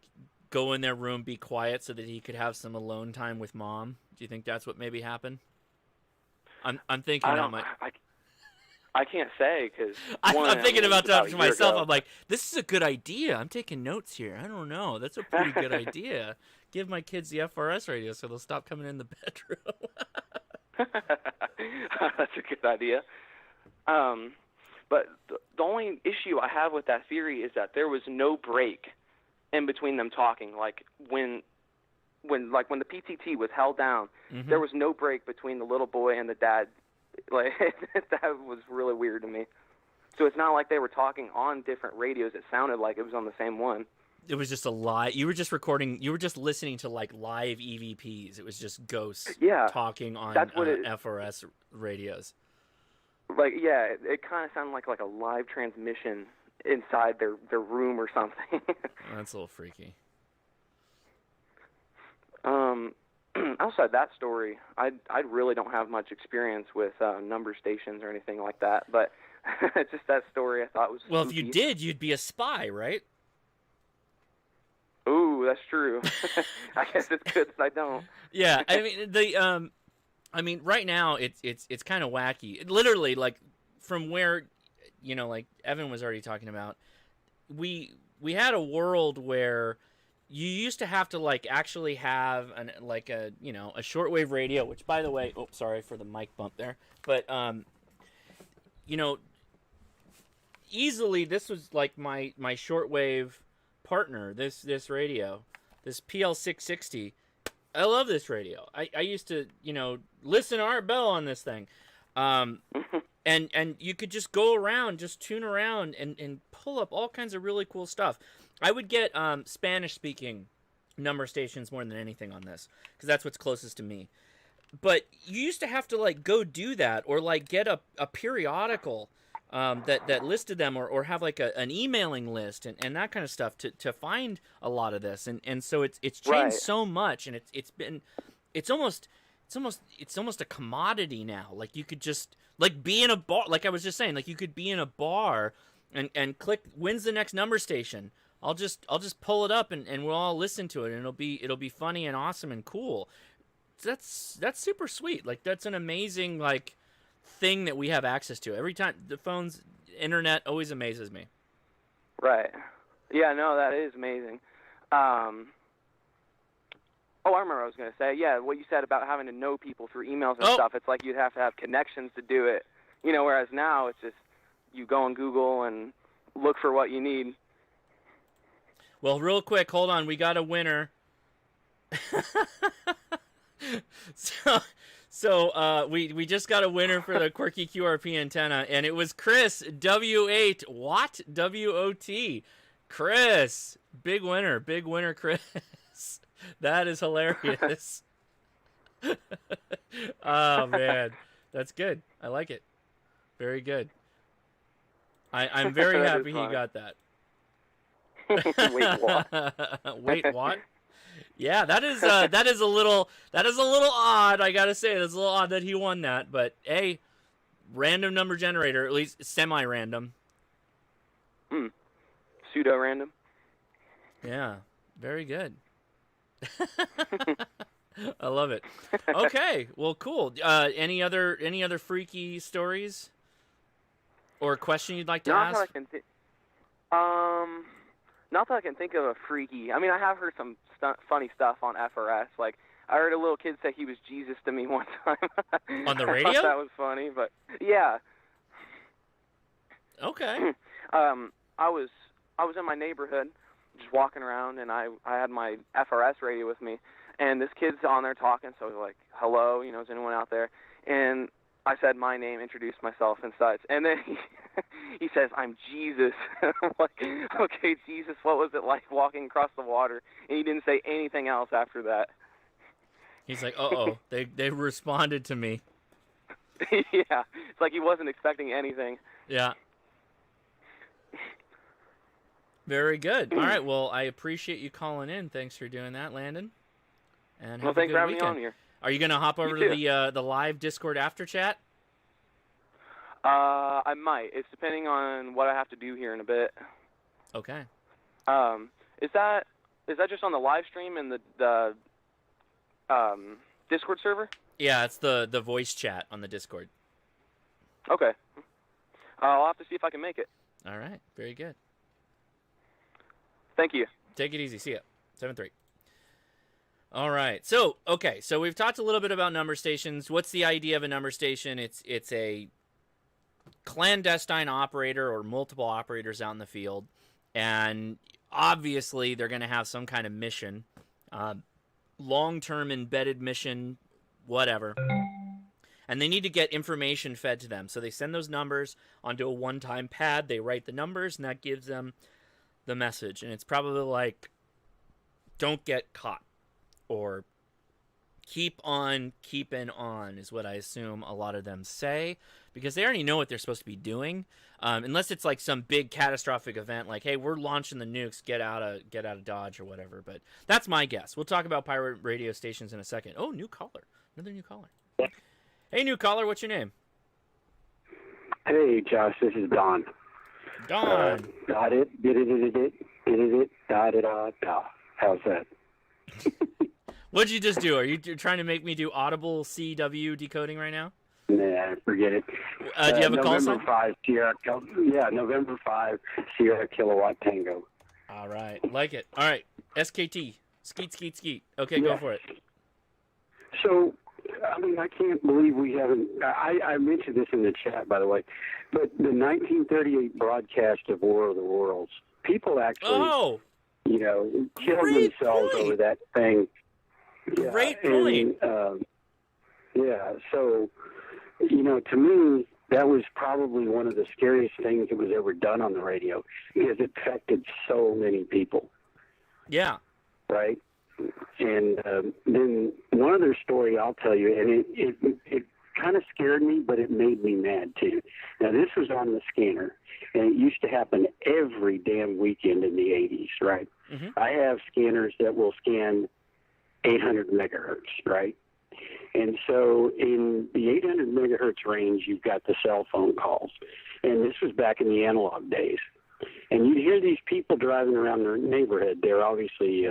go in their room, be quiet so that he could have some alone time with mom? Do you think that's what maybe happened? I'm thinking I can't say because I'm thinking about that for myself. Ago. I'm like, this is a good idea. I'm taking notes here. I don't know. That's a pretty good idea. Give my kids the FRS radio so they'll stop coming in the bedroom. That's a good idea. But the only issue I have with that theory is that there was no break in between them talking. Like when the PTT was held down, there was no break between the little boy and the dad. Like that was really weird to me. So it's not like they were talking on different radios. It sounded like it was on the same one. It was just a lie. You were just recording. You were just listening to like live EVPs. It was just ghosts talking on FRS radios. Like, yeah, it kind of sounded like a live transmission inside their room or something. That's a little freaky. Outside that story, I really don't have much experience with number stations or anything like that, but just that story I thought was Well, spooky. if you did, you'd be a spy, right? Ooh, that's true. I guess it's good that I don't. Yeah, I mean, right now it's kind of wacky. Literally, like from where, like Evan was already talking about, we had a world where you used to have to like actually have a shortwave radio. Which, by the way, sorry for the mic bump there, but easily this was like my shortwave partner. This radio, this PL660. I love this radio. I used to, listen to Art Bell on this thing. And you could just go around, just tune around and pull up all kinds of really cool stuff. I would get Spanish-speaking number stations more than anything on this, because that's what's closest to me. But you used to have to, like, go do that, or, like, get a periodical that listed them, or have, like, an emailing list and that kind of stuff to find a lot of this. And so it's changed Right. so much, and it's almost a commodity now. Like, you could just, like, be in a bar, like I was just saying, like, you could be in a bar and click, when's the next number station? I'll just pull it up and we'll all listen to it, and it'll be funny and awesome and cool. That's super sweet. Like, that's an amazing, like, thing that we have access to. Every time the phone's internet always amazes me. Right. Yeah, no, that is amazing. I remember what I was going to say. Yeah, what you said about having to know people through emails and stuff. It's like you'd have to have connections to do it. Whereas now it's just you go on Google and look for what you need. Well, real quick, hold on. We got a winner. So we just got a winner for the quirky QRP antenna, and it was Chris, W8 Watt WOT. Chris, big winner, Chris. That is hilarious. Oh man, that's good. I like it. Very good. I'm very happy he got that. Wait, what? Wait, what? Yeah, that is a little odd. I gotta say, that's a little odd that he won that. But hey, random number generator, at least semi-random. Pseudo-random. Yeah, very good. I love it. Okay, well, cool. Any other freaky stories or question you'd like to ask? Not that I can think of a freaky. I mean, I have heard some funny stuff on FRS. Like, I heard a little kid say he was Jesus to me one time. On the I radio? thought that was funny, but yeah. Okay. I was in my neighborhood, just walking around, and I had my FRS radio with me, and this kid's on there talking. So I was like, "Hello, is anyone out there?" And I said my name, introduced myself and such, and then he says, "I'm Jesus." I'm like, "Okay, Jesus, what was it like walking across the water?" And he didn't say anything else after that. He's like, "Uh-oh, they responded to me." Yeah, it's like he wasn't expecting anything. Yeah. Very good. All right, well, I appreciate you calling in. Thanks for doing that, Landon. And have thanks a good for having weekend. me on here. Are you going to hop over to the live Discord after chat? I might. It's depending on what I have to do here in a bit. Okay. Is that just on the live stream and the Discord server? Yeah, it's the voice chat on the Discord. Okay. I'll have to see if I can make it. All right. Very good. Thank you. Take it easy. See ya. 7-3. All right. So we've talked a little bit about number stations. What's the idea of a number station? It's a clandestine operator or multiple operators out in the field, and obviously they're going to have some kind of mission, long-term embedded mission, whatever, and they need to get information fed to them. So they send those numbers onto a one-time pad. They write the numbers, and that gives them the message. And it's probably like, don't get caught, or keep on keeping on is what I assume a lot of them say, because they already know what they're supposed to be doing, unless it's like some big catastrophic event like, hey, we're launching the nukes, get out of Dodge or whatever. But that's my guess. We'll talk about pirate radio stations in a second. Oh, new caller. Another new caller. Hey, new caller, what's your name? Hey, Josh, this is Don. Don. Got it, did it, da. How's that? What'd you just do? Are you trying to make me do audible CW decoding right now? Nah, forget it. Do you have a call sign? November 5, Sierra Kilowatt Tango. All right, like it. All right, SKT. Skeet, skeet, skeet. Okay, go for it. So, I mean, I can't believe we haven't. I mentioned this in the chat, by the way, but the 1938 broadcast of War of the Worlds, people actually, killed themselves over that thing. Great point. So, to me, that was probably one of the scariest things that was ever done on the radio because it affected so many people. Yeah. Right? And then one other story I'll tell you, and it kind of scared me, but it made me mad too. Now, this was on the scanner, and it used to happen every damn weekend in the 80s, right? Mm-hmm. I have scanners that will scan 800 megahertz, right? And so in the 800 megahertz range, you've got the cell phone calls. And this was back in the analog days. And you'd hear these people driving around their neighborhood. They're obviously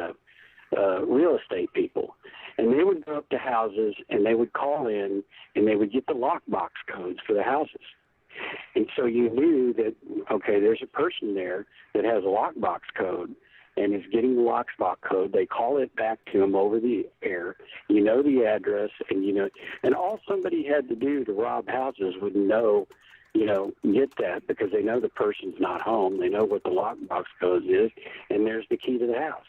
real estate people. And they would go up to houses, and they would call in, and they would get the lockbox codes for the houses. And so you knew that, okay, there's a person there that has a lockbox code and is getting the lockbox code. They call it back to them over the air. You know the address, and all somebody had to do to rob houses would know, get that because they know the person's not home. They know what the lockbox code is, and there's the key to the house.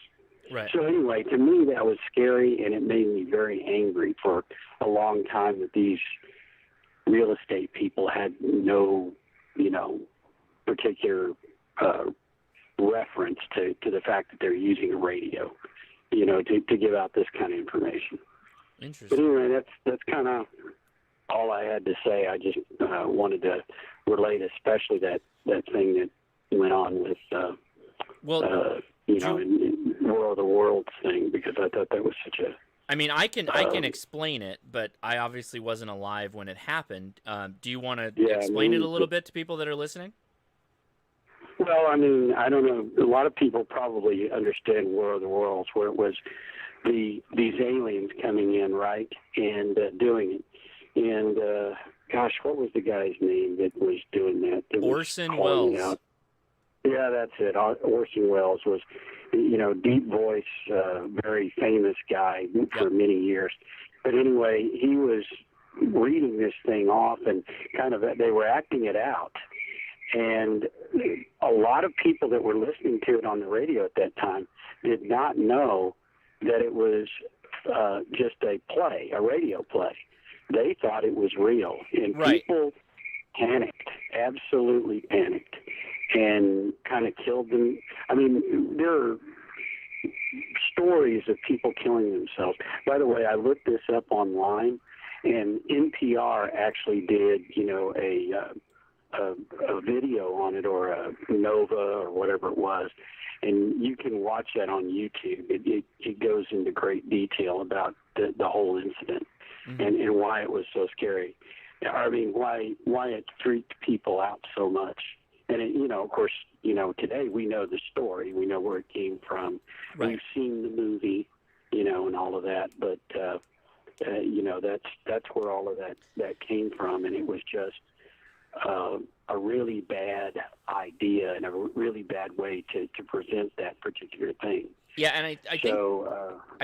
Right. So anyway, to me that was scary, and it made me very angry for a long time that these real estate people had no, particular reference to the fact that they're using a radio, to give out this kind of information. Interesting. But anyway, that's kind of all I had to say. I just wanted to relate, especially that thing that went on with, in War of the Worlds thing, because I thought that was such a. I mean, I can explain it, but I obviously wasn't alive when it happened. Do you want to explain it a little bit to people that are listening? Well, I mean, I don't know. A lot of people probably understand War of the Worlds, where it was these aliens coming in, right, and doing it. And, gosh, what was the guy's name that was doing that? Orson Welles. Yeah, that's it. Orson Welles was, deep voice, very famous guy for many years. But anyway, he was reading this thing off, and they were acting it out. And a lot of people that were listening to it on the radio at that time did not know that it was just a play, a radio play. They thought it was real. And people panicked, absolutely panicked, and kind of killed them. I mean, there are stories of people killing themselves. By the way, I looked this up online, and NPR actually did, a video on it, or a Nova or whatever it was, and you can watch that on YouTube. It goes into great detail about the whole incident and why it was so scary. I mean, why it freaked people out so much. And of course, today we know the story. We know where it came from. Right. We've seen the movie, and all of that. But that's where all of that came from, and it was just a really bad idea and a really bad way to present that particular thing. Yeah, and I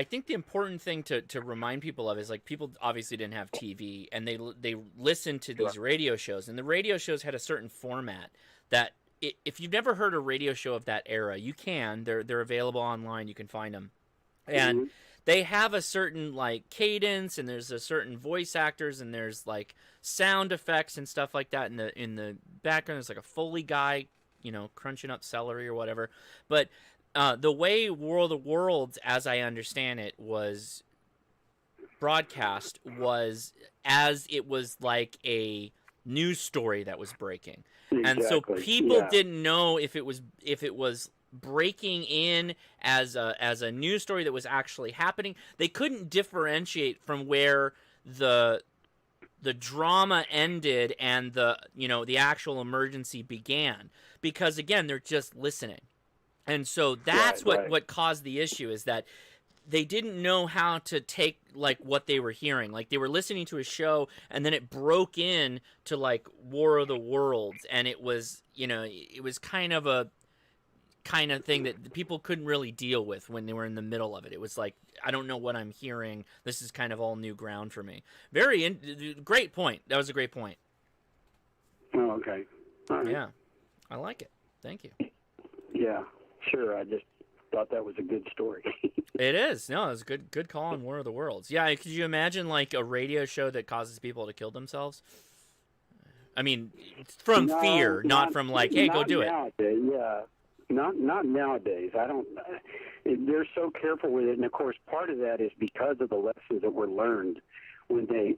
think the important thing to remind people of is, like, people obviously didn't have TV, and they listened to these radio shows, and the radio shows had a certain format that if you've never heard a radio show of that era, you can. They're available online. You can find them, and they have a certain, like, cadence, and there's a certain voice actors, and there's, like, sound effects and stuff like that in the background. There's, like, a Foley guy, crunching up celery or whatever. But the way War of the Worlds, as I understand it, was broadcast was as it was like a news story that was breaking. And so people didn't know if it was breaking in as a news story that was actually happening. They couldn't differentiate from where the drama ended and the actual emergency began, because again, they're just listening. And so that's what caused the issue, is that they didn't know how to take like what they were hearing. Like they were listening to a show and then it broke in to like War of the Worlds, and it was kind of a thing that people couldn't really deal with when they were in the middle of it. It was like, I don't know what I'm hearing. This is kind of all new ground for me. Great point. That was a great point. Oh, okay. All right. Yeah, I like it. Thank you. Yeah, sure. I just thought that was a good story. It is. No, it's a good call on War of the Worlds. Yeah, could you imagine like a radio show that causes people to kill themselves? I mean, from fear, not from like, hey, go do it. Yeah, not nowadays. I don't. They're so careful with it, and of course, part of that is because of the lessons that were learned when they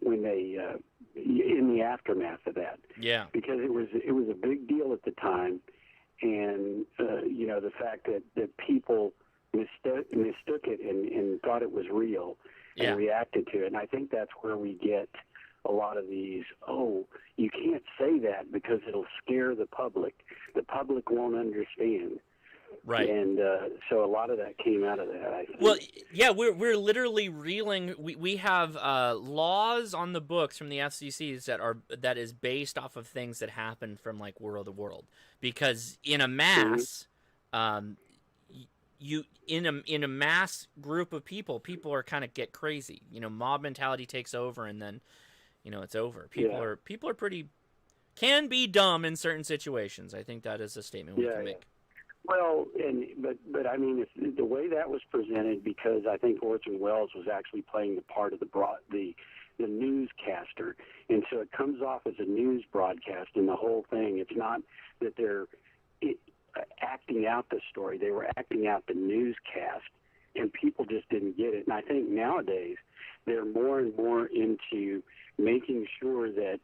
in the aftermath of that. Yeah. Because it was a big deal at the time, and the fact that people mistook it and thought it was real and reacted to it. And I think that's where we get a lot of these, you can't say that because it'll scare the public. The public won't understand. Right. And so a lot of that came out of that, I think. Well, yeah, we're literally reeling. We have laws on the books from the FCCs that is based off of things that happened from like War of the World. Because in a mass, in a mass group of people are kind of get crazy. Mob mentality takes over, and then it's over. People are can be dumb in certain situations. I think that is a statement we can make. Well, but I mean, the way that was presented, because I think Orson Welles was actually playing the part of the newscaster, and so it comes off as a news broadcast, and the whole thing. It's not that they're acting out the story; they were acting out the newscast, and people just didn't get it. And I think nowadays they're more and more into making sure that,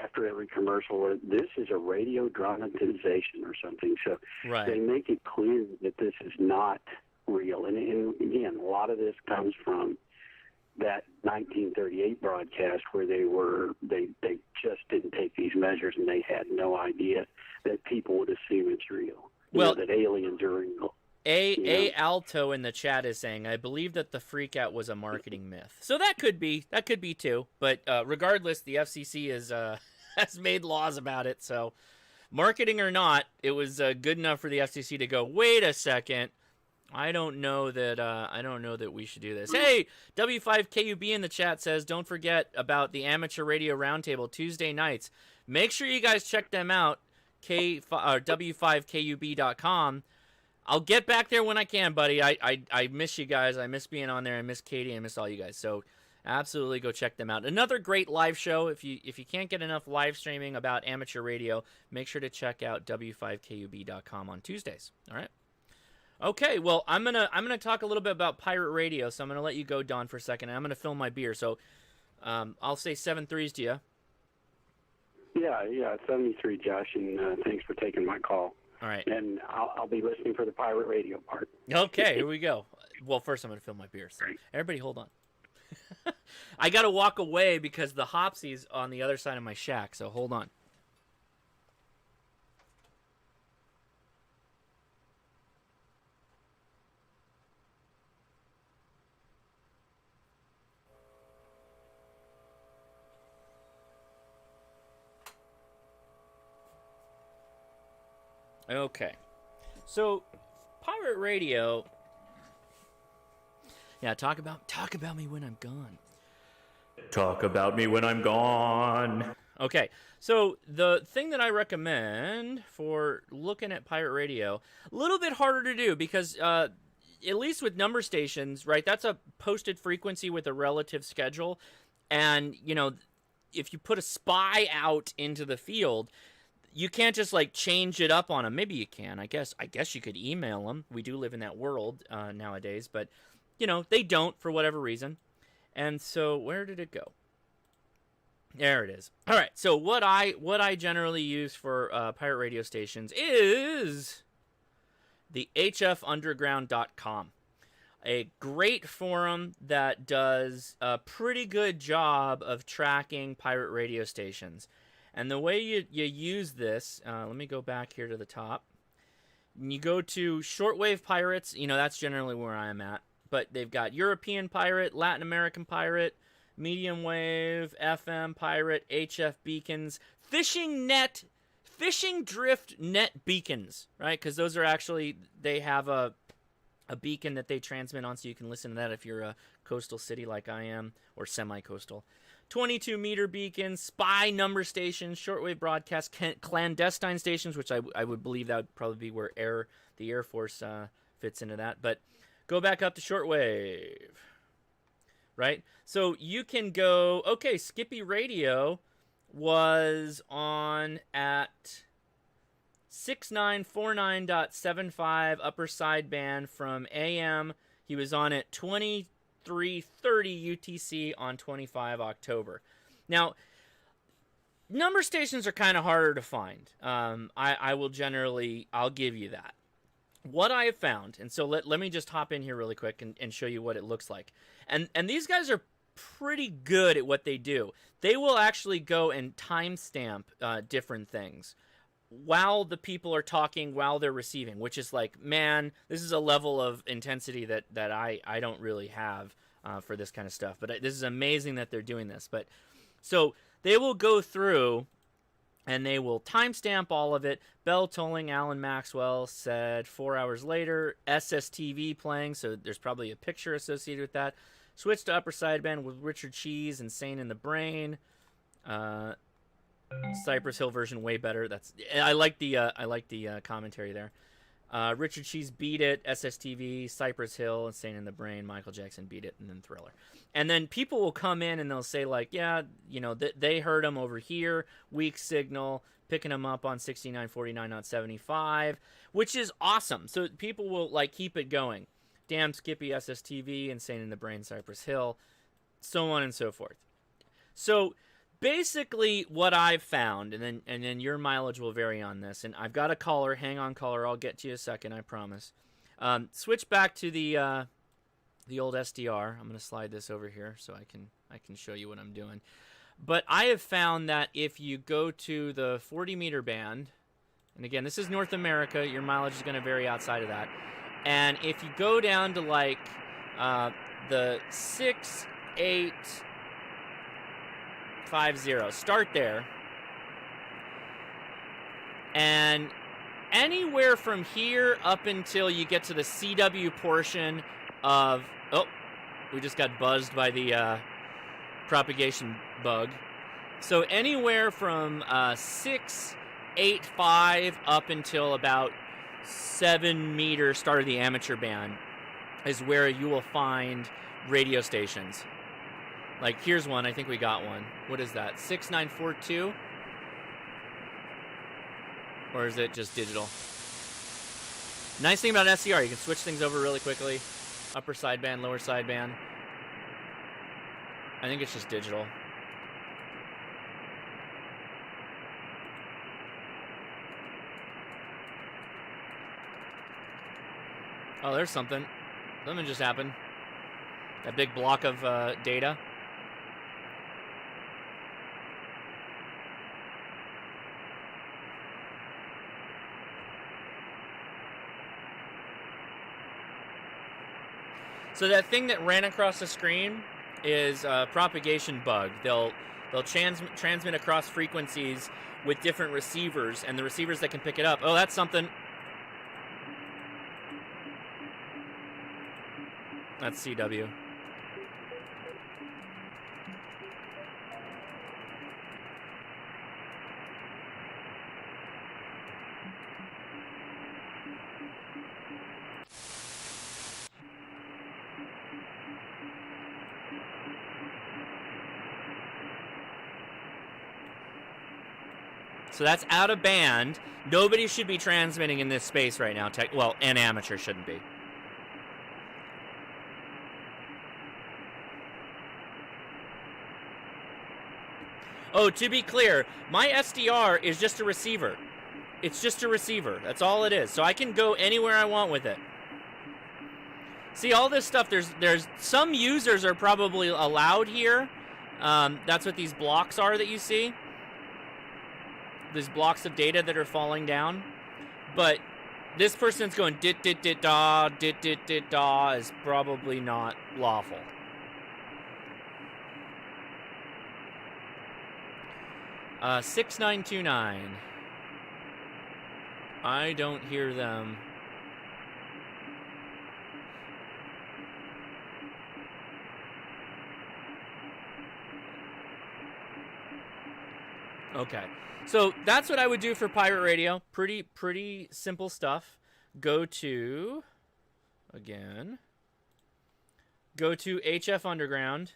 after every commercial, this is a radio dramatization or something. So they make it clear that this is not real. And again, a lot of this comes from that 1938 broadcast where they just didn't take these measures, and they had no idea that people would assume it's real. That aliens are real. A Alto in the chat is saying, I believe that the freak out was a marketing myth. So that could be too. But regardless, the FCC has made laws about it. So marketing or not, it was good enough for the FCC to go, wait a second. I don't know that we should do this. Hey, W5KUB in the chat says, don't forget about the Amateur Radio Roundtable Tuesday nights. Make sure you guys check them out, W5KUB.com. I'll get back there when I can, buddy. I miss you guys. I miss being on there. I miss Katie. I miss all you guys. So absolutely go check them out. Another great live show. If you can't get enough live streaming about amateur radio, make sure to check out W5KUB.com on Tuesdays. All right. Okay, well, I'm gonna talk a little bit about pirate radio, so I'm gonna let you go, Don, for a second. I'm gonna fill my beer, so I'll say 7-3s to you. Yeah, 73, Josh, and thanks for taking my call. All right. And I'll be listening for the pirate radio part. Okay, here we go. Well, first I'm gonna fill my beer. So everybody, hold on. I gotta walk away because the Hopsy's on the other side of my shack. So hold on. Okay, so pirate radio. Yeah, talk about me when I'm gone. Talk about me when I'm gone. Okay, so the thing that I recommend for looking at pirate radio, a little bit harder to do because at least with number stations, right? That's a posted frequency with a relative schedule, and if you put a spy out into the field, you can't just like change it up on them. Maybe you can. I guess you could email them. We do live in that world nowadays, but they don't for whatever reason. And so where did it go? There it is. All right. So what I generally use for pirate radio stations is the hfunderground.com. A great forum that does a pretty good job of tracking pirate radio stations. And the way you use this, let me go back here to the top. You go to shortwave pirates, that's generally where I'm at. But they've got European pirate, Latin American pirate, medium wave, FM pirate, HF beacons, fishing drift net beacons, right? Because those are actually, they have a beacon that they transmit on, so you can listen to that if you're a coastal city like I am, or semi-coastal. 22-meter beacons, spy number stations, shortwave broadcast, clandestine stations, which I would believe that would probably be where the Air Force fits into that. But go back up to shortwave, right? So you can go, okay, Skippy Radio was on at 6949.75 upper sideband from AM. He was on at 2330 UTC on 25 October. Now, number stations are kind of harder to find. I'll give you that. What I have found, and so let me just hop in here really quick and show you what it looks like. And these guys are pretty good at what they do. They will actually go and timestamp different things while the people are talking, while they're receiving, which is like, man, this is a level of intensity that I don't really have for this kind of stuff. But this is amazing that they're doing this. But so they will go through and they will timestamp all of it. Bell tolling, Alan Maxwell said 4 hours later, SSTV playing, so there's probably a picture associated with that. Switch to upper sideband with Richard Cheese, Insane in the Brain. Cypress Hill version way better. I like the commentary there. Richard Cheese Beat It, SSTV, Cypress Hill, Insane in the Brain, Michael Jackson Beat It, and then Thriller. And then people will come in and they'll say like, yeah, they heard him over here, weak signal, picking him up on 6949.75, which is awesome. So people will like keep it going. Damn Skippy, SSTV, Insane in the Brain, Cypress Hill, so on and so forth. So basically what I've found, and then your mileage will vary on this, and I've got a caller. Hang on, caller. I'll get to you in a second, I promise. Switch back to the old SDR. I'm going to slide this over here so I can show you what I'm doing. But I have found that if you go to the 40-meter band, and again, this is North America, your mileage is going to vary outside of that. And if you go down to like the 6850, start there. And anywhere from here up until you get to the CW portion of... Oh, we just got buzzed by the propagation bug. So anywhere from 685 up until about 7 meters, start of the amateur band, is where you will find radio stations. Like, here's one. I think we got one. What is that? 6942? Or is it just digital? Nice thing about SCR, you can switch things over really quickly. Upper sideband, lower sideband. I think it's just digital. Oh, there's something. Something just happened. That big block of data. So that thing that ran across the screen is a propagation bug. They'll transmit across frequencies with different receivers, and the receivers that can pick it up. Oh, that's something. That's CW. So that's out of band. Nobody should be transmitting in this space right now. Well, an amateur shouldn't be. Oh, to be clear, my SDR is just a receiver. It's just a receiver. That's all it is. So I can go anywhere I want with it. See, all this stuff, there's some users are probably allowed here. That's what these blocks are that you see. These blocks of data that are falling down. But this person's going dit dit dit da is probably not lawful. Uh, 6929. I don't hear them. Okay. So that's what I would do for pirate radio. Pretty simple stuff. Go to HF Underground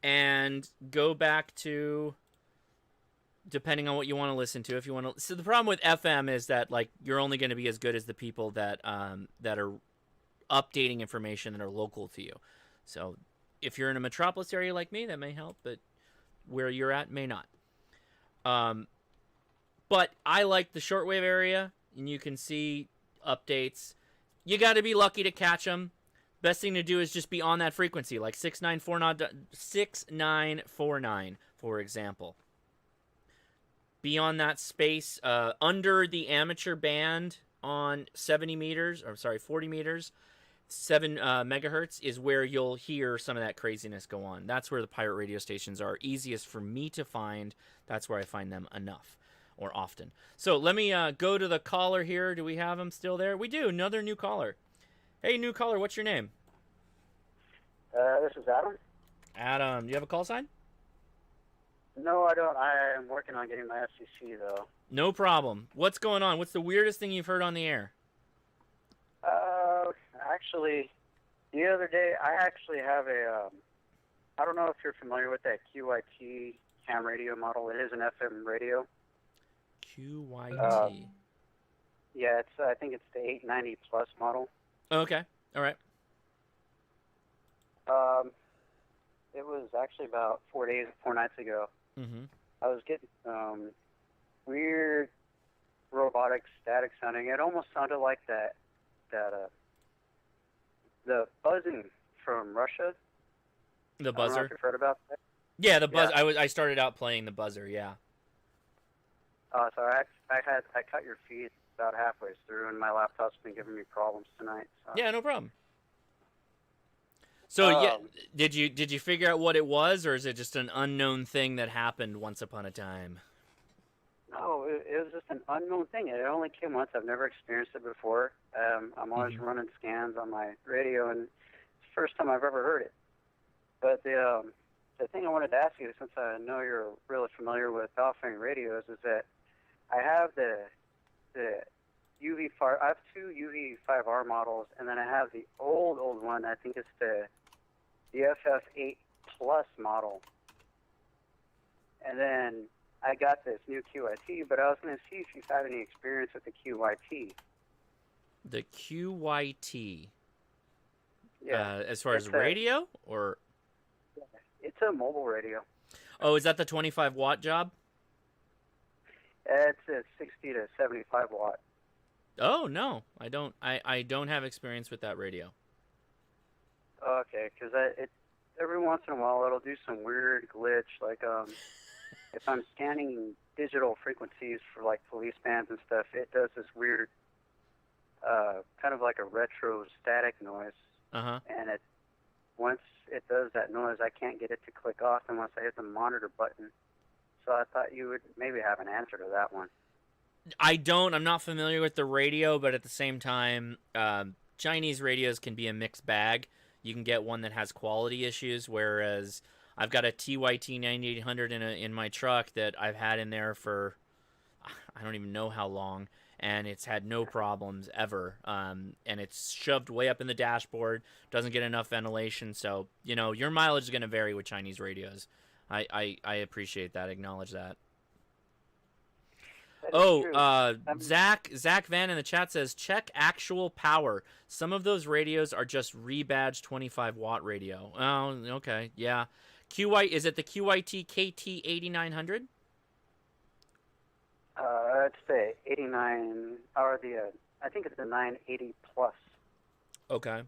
and go back to, depending on what you want to listen to. If you want to, so the problem with FM is that like you're only going to be as good as the people that that are updating information that are local to you. So if you're in a metropolis area like me, that may help, but where you're at may not. But I like the shortwave area, and you can see updates. You got to be lucky to catch them. Best thing to do is just be on that frequency, like 6949, for example. Be on that space under the amateur band on 40 meters. 7 megahertz is where you'll hear some of that craziness go on. That's where the pirate radio stations are easiest for me to find. That's where I find them enough or often. So let me go to the caller here. Do we have him still there? We do. Another new caller. Hey, new caller, what's your name? This is Adam. Adam, do you have a call sign? No, I don't. I am working on getting my FCC, though. No problem. What's going on? What's the weirdest thing you've heard on the air? Actually, the other day, I actually have a, I don't know if you're familiar with that QYT ham radio model. It is an FM radio. QYT. Yeah, I think it's the 890 plus model. Okay. All right. It was actually about 4 nights ago. Mm-hmm. I was getting weird robotic static sounding. It almost sounded like the buzzing from Russia. The I don't know buzzer? if you've heard about that. Yeah, the buzz. Yeah. I started out playing the buzzer. Yeah. So I cut your feed about halfway through, and my laptop's been giving me problems tonight. So. Yeah, no problem. So yeah, did you figure out what it was, or is it just an unknown thing that happened once upon a time? No, it was just an unknown thing. It only came once. I've never experienced it before. I'm always running scans on my radio, and it's the first time I've ever heard it. But the thing I wanted to ask you, since I know you're really familiar with offering radios, is that I have the UV5. I have two UV5R models, and then I have the old one. I think it's the FF8 Plus model. And then I got this new QYT, but I was going to see if you've had any experience with the QYT. The QYT. Yeah. As far as radio, or? It's a mobile radio. Oh, is that the 25 watt job? It's a 60 to 75 watt. Oh no, I don't. I don't have experience with that radio. Okay, because every once in a while it'll do some weird glitch, like if I'm scanning digital frequencies for like police bands and stuff, it does this weird, kind of like a retro static noise. Uh-huh. And once it does that noise, I can't get it to click off unless I hit the monitor button. So I thought you would maybe have an answer to that one. I don't. I'm not familiar with the radio, but at the same time, Chinese radios can be a mixed bag. You can get one that has quality issues, whereas I've got a TYT 9800 in my truck that I've had in there for I don't even know how long, and it's had no problems ever. And it's shoved way up in the dashboard, doesn't get enough ventilation, so your mileage is going to vary with Chinese radios. I appreciate that. Acknowledge that. Zach Van in the chat says, check actual power. Some of those radios are just rebadged 25 watt radio. Oh, okay. Yeah. Is it the QYT KT 8900? I'd say 89, or I think it's the 980 plus. Okay.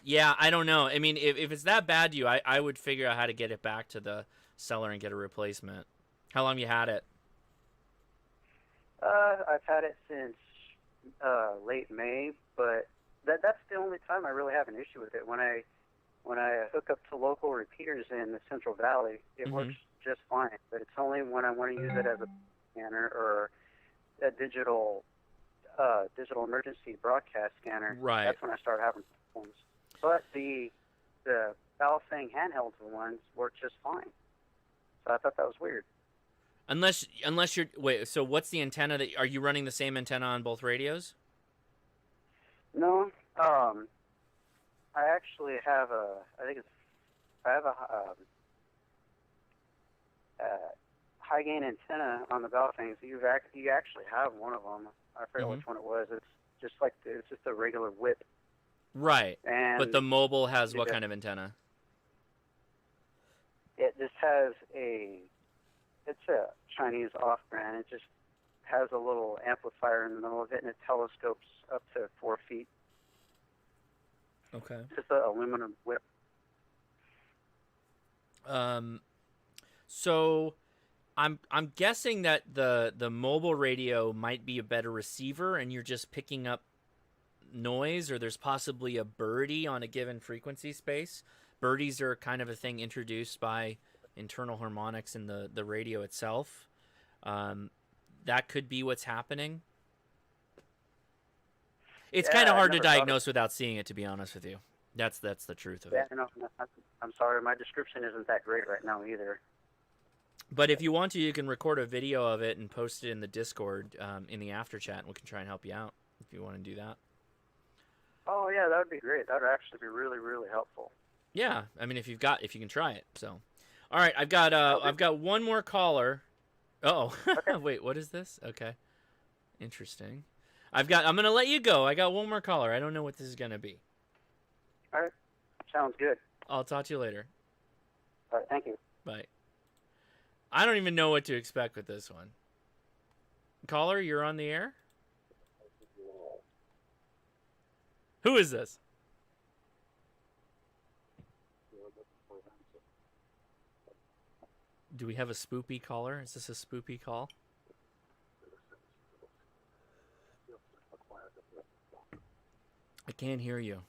Yeah, I don't know. I mean, if it's that bad to you, I would figure out how to get it back to the seller and get a replacement. How long you had it? I've had it since late May, but that's the only time I really have an issue with it. When I hook up to local repeaters in the Central Valley, it works just fine. But it's only when I want to use it as a scanner or a digital emergency broadcast scanner. Right. That's when I start having problems. But the Baofeng handheld ones work just fine. So I thought that was weird. Unless you're wait. So what's the antenna that are you running the same antenna on both radios? No. I actually have a high gain antenna on the Baofengs. You actually have one of them. I forget which one it was. It's just a regular whip. Right. And but the mobile has what kind of antenna? It just has it's a Chinese off-brand. It just has a little amplifier in the middle of it, and it telescopes up to 4 feet. Okay. It's just an aluminum whip. So I'm guessing that the mobile radio might be a better receiver, and you're just picking up noise, or there's possibly a birdie on a given frequency space. Birdies are kind of a thing introduced by internal harmonics in the radio itself. That could be what's happening. It's kind of hard to diagnose without seeing it, to be honest with you. That's the truth of it. No, I'm sorry, my description isn't that great right now either. But if you want to, you can record a video of it and post it in the Discord in the after chat, and we can try and help you out if you want to do that. Oh yeah, that would be great. That would actually be really, really helpful. Yeah, I mean, if you can try it. So, all right, I've got one more caller. Oh, okay. Wait, what is this? Okay, interesting. I'm gonna let you go. I got one more caller. I don't know what this is gonna be. All right, sounds good. I'll talk to you later. All right, thank you. Bye. I don't even know what to expect with this one. Caller, you're on the air? Who is this? Do we have a spoopy caller? Is this a spoopy call? I can't hear you.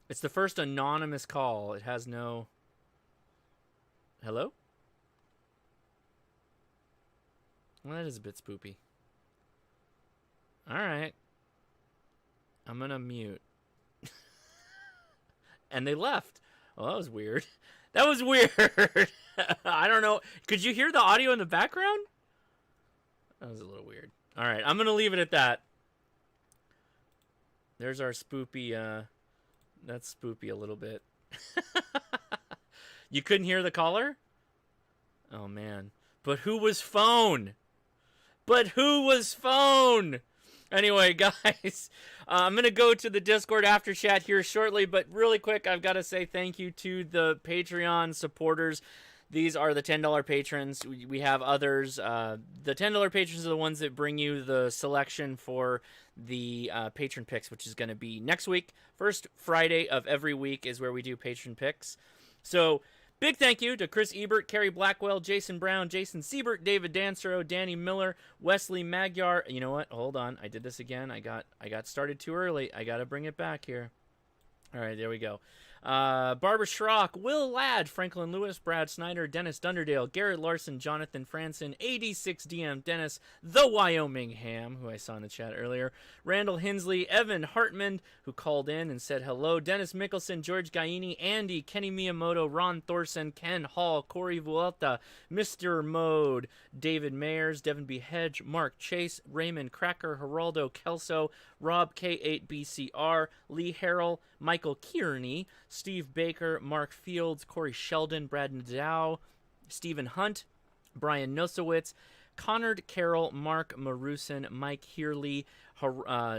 It's the first anonymous call. It has no... Hello? Well, that is a bit spoopy. Alright. I'm gonna mute. And they left. Well, that was weird. That was weird. I don't know. Could you hear the audio in the background? That was a little weird. Alright, I'm gonna leave it at that. There's our spoopy, that's spoopy a little bit. You couldn't hear the caller? Oh, man. But who was phone? Anyway, guys, I'm going to go to the Discord after chat here shortly, but really quick, I've got to say thank you to the Patreon supporters. These are the $10 patrons. We have others. The $10 patrons are the ones that bring you the selection for the patron picks, which is going to be next week. First Friday of every week is where we do patron picks. So big thank you to Chris Ebert, Kerry Blackwell, Jason Brown, Jason Siebert, David Dansero, Danny Miller, Wesley Magyar. You know what? Hold on. I did this again. I got started too early. I got to bring it back here. All right, there we go. Barbara Schrock, Will Ladd, Franklin Lewis, Brad Snyder, Dennis Dunderdale, Garrett Larson, Jonathan Franson, 86DM Dennis, The Wyoming Ham, who I saw in the chat earlier, Randall Hensley, Evan Hartman, who called in and said hello, Dennis Mickelson, George Gaini, Andy, Kenny Miyamoto, Ron Thorson, Ken Hall, Corey Vuelta, Mr. Mode, David Mayers, Devin B. Hedge, Mark Chase, Raymond Cracker, Geraldo Kelso, Rob K8BCR, Lee Harrell, Michael Kearney, Steve Baker, Mark Fields, Corey Sheldon, Brad Nadow, Stephen Hunt, Brian Nosowitz, Connard Carroll, Mark Marusin, Mike Heerly,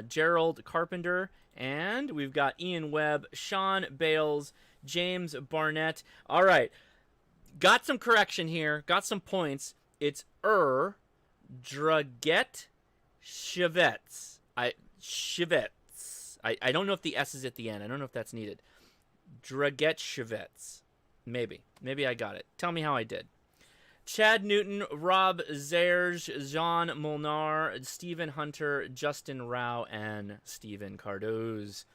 Gerald Carpenter, and we've got Ian Webb, Sean Bales, James Barnett. All right. Got some correction here. Got some points. It's Draget Chivets. Chivets. I don't know if the S is at the end. I don't know if that's needed. Draget Chivets. Maybe I got it. Tell me how I did. Chad Newton, Rob Zerge, Jean Molnar, Stephen Hunter, Justin Rao, and Stephen Cardoz.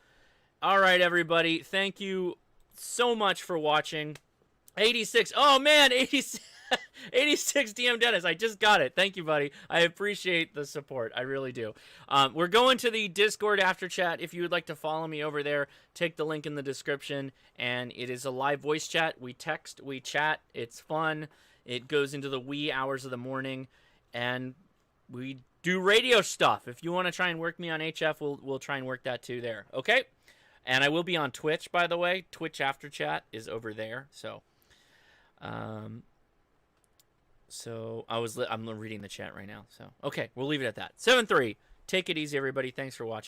All right, everybody. Thank you so much for watching. 86. Oh, man. 86 DM Dennis. I just got it. Thank you, buddy. I appreciate the support. I really do. We're going to the Discord after chat. If you would like to follow me over there, take the link in the description. And it is a live voice chat. We text, we chat. It's fun. It goes into the wee hours of the morning. And we do radio stuff. If you want to try and work me on HF, we'll try and work that too there. Okay? And I will be on Twitch, by the way. Twitch after chat is over there. So, I'm reading the chat right now. So, okay, we'll leave it at that. 7-3. Take it easy, everybody. Thanks for watching.